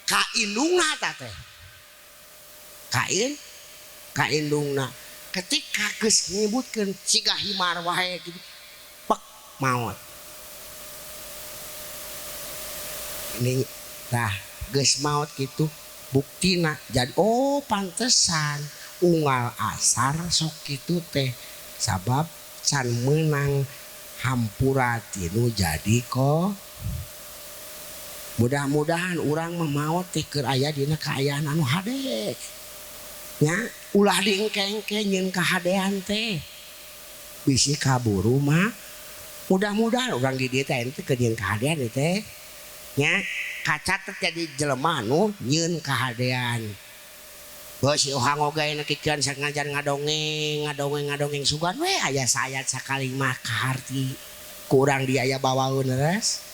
Speaker 1: ka indungna tah teh ka indungna ketika geus nyebutkeun siga himar wae gitu pek maot ini tah geus maot gitu buktina jadi pantesan unggal asar sok kitu teh sabab can menang hampura tinu jadi kok mudah-mudahan urang mah maot teh keur aya dina kaayaan anu hade nya ulah diengke-engke nyeun kahadean teh bisi kaburu mah mudah-mudahan urang di dieu teh teu nyeun kahadean teh nya kaca jadi jelema anu nyeun kahadean. Bos si ohang oge na kikian sak ngajar ngadongeng sugan we aya sayat sakalimah kaharti kurang di aya bawaeun res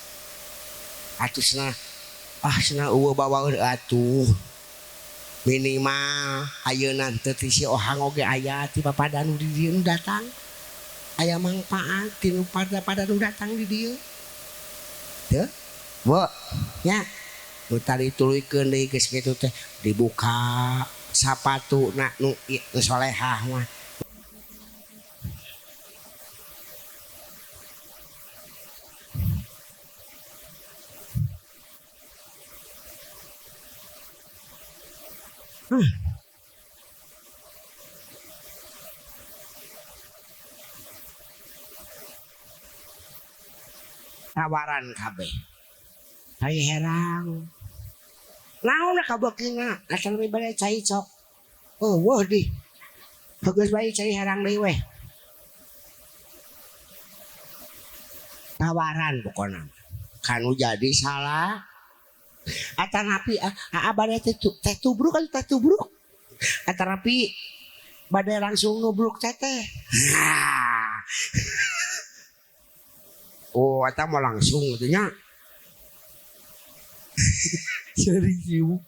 Speaker 1: atusna cenah eueuh bawaeun atuh minimal ayeuna teu ti si ohang oge aya ti papada nu di dieu nu datang aya manfaat ti nu pada nu datang di dieu teu wo nya nu tadi tuluykeun deui geus kitu teh dibuka sapatu nak nu solehah mah tawaran kabeh hai herang naon kabeukeuna asal we bade cai cok oh wah di bagus bae cai herang deui we tawaran pokona kanu jadi salah atanapi bade teh tubruk kan teh tubruk atanapi bade langsung nubruk teh oh eta mah langsung gitu nya serius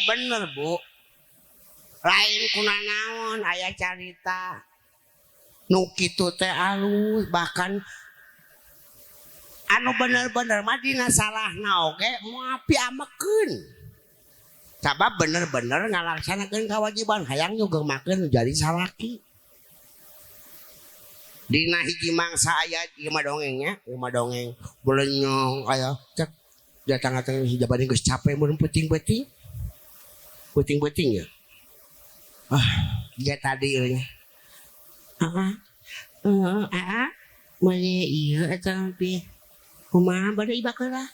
Speaker 1: bener bu lain kunanaon aya carita nu kitu teh alus bahkan anu bener-bener mah dina salahna oge moal piamekeun sabab bener-bener ngalaksanakeun kewajiban hayang nyugemakeun jadi salaki dina hiji mangsa aya ieu mah dongengnya ieu mah dongeng belenyong aya cek datang-datang hijabane geus capek mun peuting-peuting ya dia tadi nya mane ieu eta pi kumaha bade ibak heula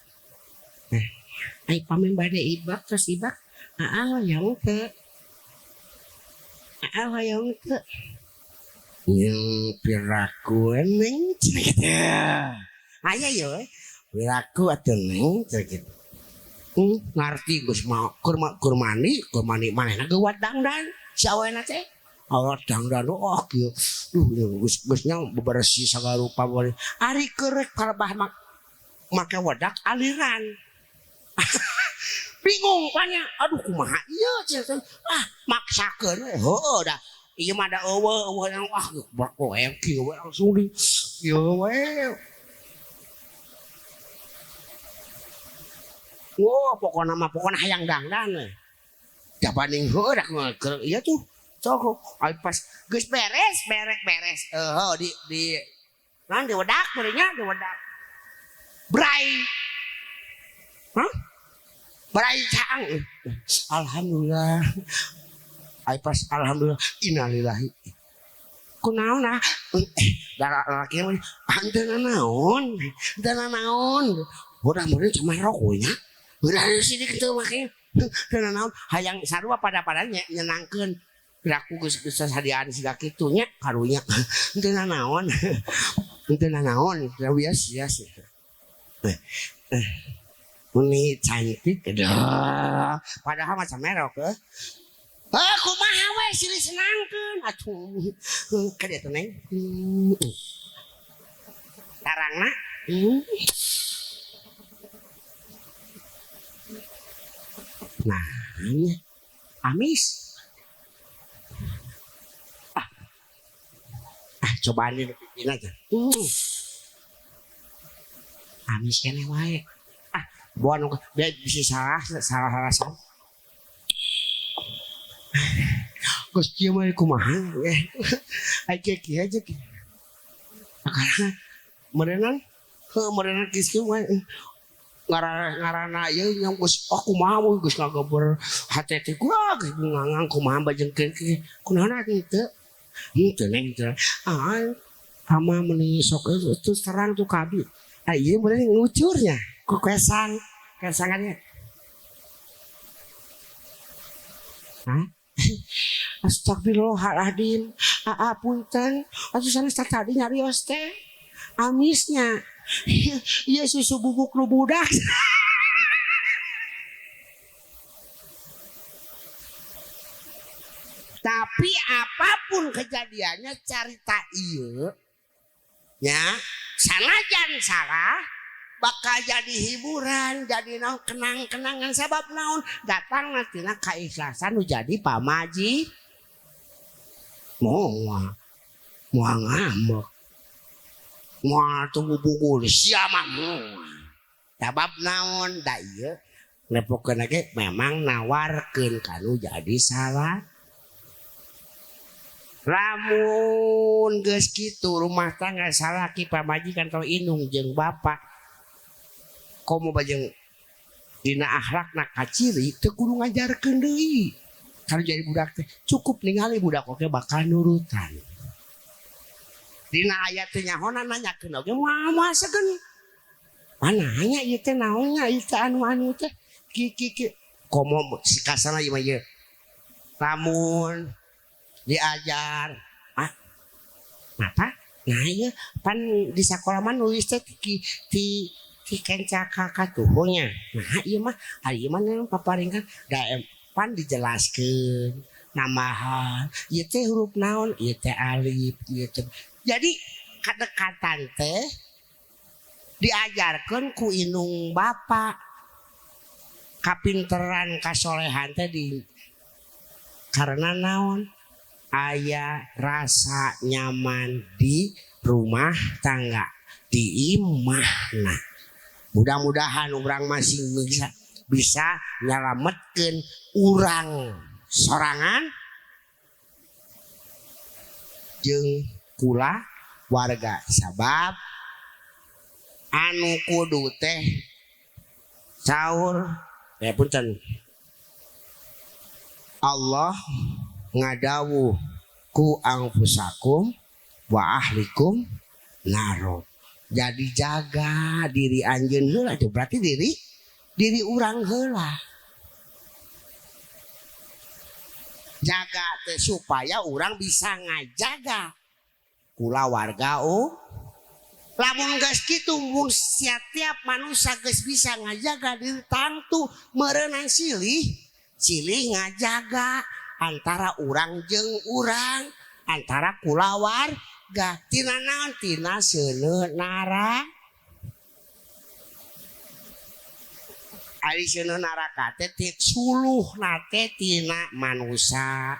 Speaker 1: ai pamen bade ibak terus ibak hoyong teu hoyong teu yang piraku neng gitu aya yo piraku atuh neng gitu ngarti geus mau kur mani manehna geuwat dangdan si awena teh awat dangdan kieu geus nya bebersih sagala rupa ari keurek kalebah make wedak aliran bingung tanya aduh kumaha ieu cenah maksakeun heueuh dah ieu mah da eueuh yang berkoeng kieu langsung di ieu we wah pokoknya hayang dangdan we jabaning heueuh dak ieu tuh sok ai pas geus beres di naon di wedak beureunnya di wedak brai brai caang alhamdulillah ai pas alhamdulillah innalillahi kunaon lalaki mah henteu naon mudah-mudahan cuma rokoknya udah sidik teu make teu naon hayang sarua pada-pada nyenangkeun laku geus sadiaan siga kitu nya karunya henteu naon bias ini cantik dah padahal macam merok kumaha we silih senangkeun atuh ka dieu teh neng tarangna nah amis cobaan di pipina aja amis kene wae buan dia bisa salah Gus kieu mah kumaha ai kieu aja ki karena merenang merenang kieu mah ngarana ieu nya geus aku mah geus ngageber HTT gua geus ngangang kumaha bajeng kunaon teu teu neng teu ama meuni sok terus terang tuh kabi ieu bener ngucurnya ku kesangannya Astagfirullahaladzim punten atuh sanes tadi nyarios teh amisnya iya susu bubuk lu budak tapi apapun kejadiannya carita ieu nya sanajan salah bakal jadi hiburan jadi kenang-kenangan sebab naon datang nantina keikhlasan nu jadi pamaji moal ngambek moal tunggu bugul siapa sebab naon da ieu lepokeun ge memang nawarkeun kanu jadi salah lamun geus kitu rumah tangga salaki pamajikan atau indung jeung bapak komo bajeng dina akhlakna kaciri teu kudu ngajarkeun deui kalau jadi budak teh cukup ningali budak oge bakal nurutan dina ayat teh nyahonan nanyakeun oge moal sageun mana nya ieu teh naon nya ieu teh anu teh ki komo sikasana ieu mah ieu lamun diajar apa nah ieu pan di sakola mah nulis teh ti kenca kakak tuhunya nah iya mah hari mah paparingkan da pan dijelaskeun namahan ieu teh huruf naon ieu teh alif ieu teh jadi kadekatan teh diajarkeun ku indung bapak kapinteran kasolehan teh di karena naon aya rasa nyaman di rumah tangga di imahna mudah-mudahan orang masih bisa nyalametkeun urang sorangan jeung kula warga sabab anu kudu teh saur punten Allah ngadawuh ku anfusakum wa ahlikum naro jadi jaga diri anjeun heula itu berarti diri urang heula jaga teh supaya urang bisa ngajaga kula warga lamun geus kitu mun setiap manusia geus bisa ngajaga diri tangtu meureunang silih ngajaga antara urang jeung urang antara kula warga tina naon tina seuneu nara ari seuneu naraka teh ti suluhna teh tina manusia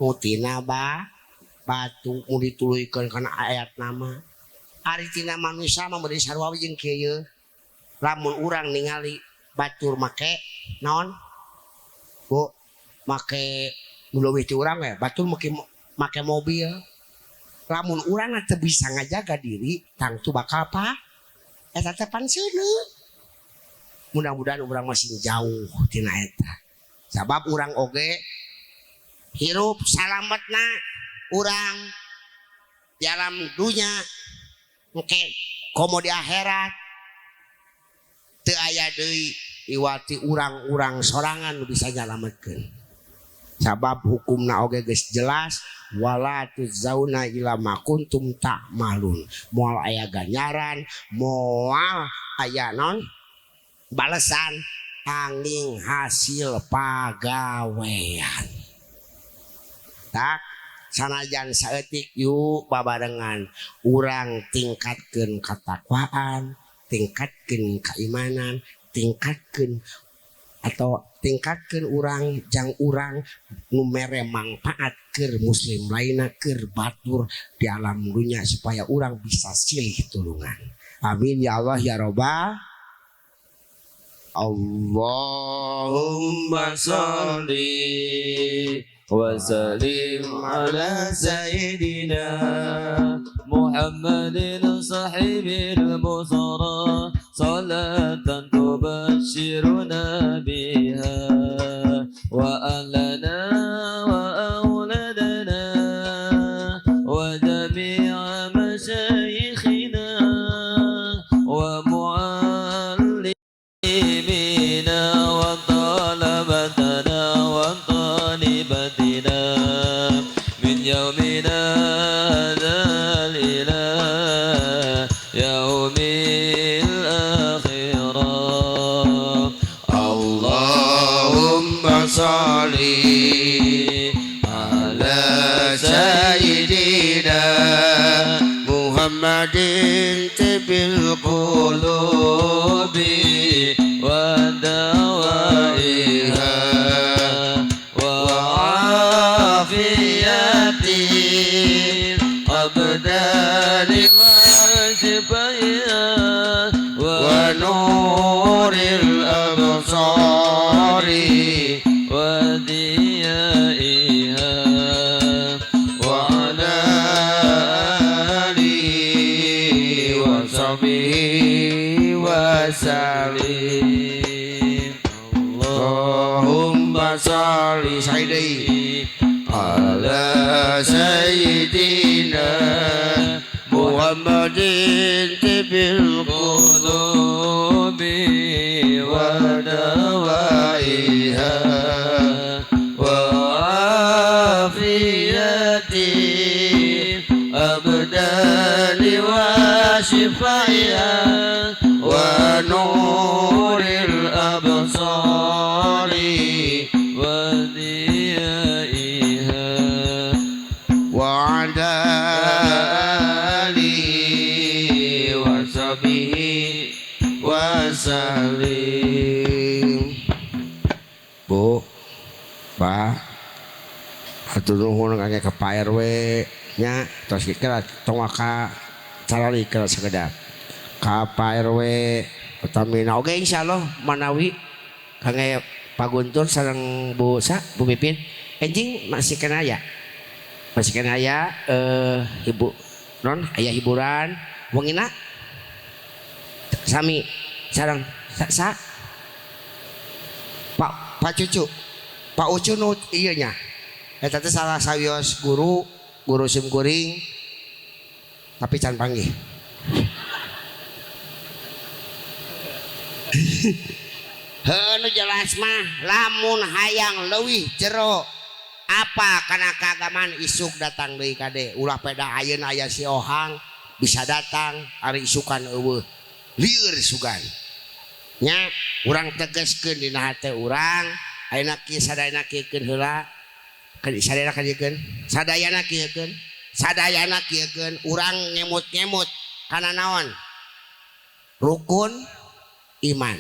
Speaker 1: nu tina batu mun dituluykeun kana ayat nama ari tina manusia mah beureus sarua jeung kieu lamun urang ningali batur make naon bu make leuwih ti urang we batur make mobil lamun urang teu bisa ngajaga diri tangtu bakal apa eta teh pan seuneu mudah-mudahan urang masih jauh tina eta sabab urang oge hirup salametna urang di alam dunya engke komo di akhirat teu aya deui iwati urang-urang sorangan nu bisa nyalametkeun sabab hukumna oge geus jelas wala tuzauna ila ma kuntum ta'malun moal aya ganjaran moal aya non balesan angin hasil pagawean tak sanajan saeutik yuk babarengan urang tingkatkeun katakwaan tingkatkeun keimanan tingkatkeun atau tingkatkeun urang jang urang nu mere manfaat keur muslim lainna keur batur di alam dunya supaya urang bisa silih tulungan amin ya Allah ya robbal Allahumma sholli wa sallim ala sayyidina Muhammadin sahibil busara
Speaker 2: صلاة تبشرنا بها وأهلنا وأولادنا وجميع مشايخنا ومعلمينا وطلبتنا وطالبتنا من يومنا هذا إلى يوم الآخرة.
Speaker 1: اللهم صل على سيدنا محمد طب القلوب
Speaker 2: ودوائها وعافية الأبدان وشفائها
Speaker 1: ونور الأبصار
Speaker 2: وديائها
Speaker 1: وعلى آله وصحبه وسلم. اللهم صل على سيدنا محمد طب القلوب ودوائها وعافية الأبدان وشفائها ونور الأبصار
Speaker 2: وديائها
Speaker 1: وعلى آله وصحبه wasallim. Bu, Pak, hatur nuhun kangge ke Pak RW nya tos kira tong ka carali keur sagedap. Ka Pak RW Pertamina oge insyaallah manawi kangge Pak Guntur sareng Bu Pipin. Enjing masih kena ya. Masih kena aya Ibu non aya hiburan wengina sami sareng sa Pak Cucu Pak Ucu nu ieu nya eta teh salah sawios guru simkuring tapi can panggih. Heuh nu jelas mah lamun hayang leuwih jero apa kana keagamaan isuk datang deui kade ulah peda ayeuna aya si Ohang bisa datang ari isukan eueuh lieur sugan nya urang tegaskeun dina hate urang ayeuna kieu sadayana kieukeun heula sadayana kieukeun sadayana kieukeun sadayana kieukeun urang ngemut-ngemut kana naon rukun iman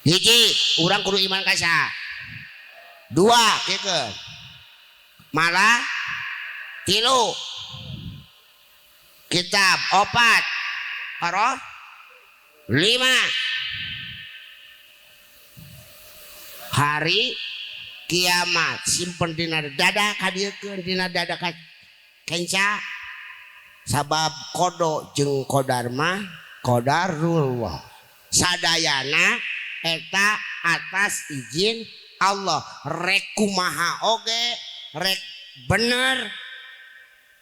Speaker 1: hiji urang kudu iman ka saha dua kieukeun malah tilu kitab opat karo lima hari kiamat simpen dina dada kadiekeun dina dada kenca sabab kodo jeung kodar mah kodarullah sadayana eta atas izin Allah rek kumaha oge rek bener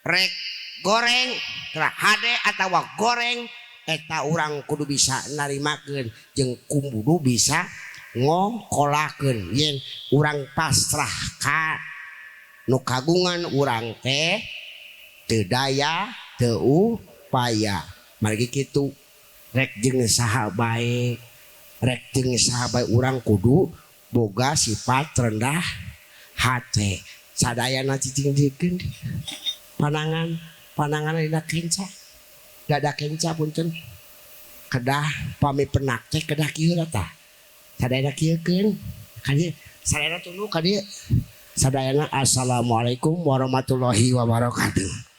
Speaker 1: rek goreng hade atawa goreng eta urang kudu bisa narimakeun jeung kudu bisa ngokolakeun yen urang pasrah ka nu kagungan urang teh teu daya teu upaya margi kitu rek jeung saha bae rek jeung saha bae urang kudu boga sifat rendah hate sadayana cicing-cicing panangan dina kenca dada kenca punten kedah pami penak teh kedah kieu tah sadayana kieukeun kadieu sadayana tuluy kadieu sadayana assalamualaikum warahmatullahi wabarakatuh.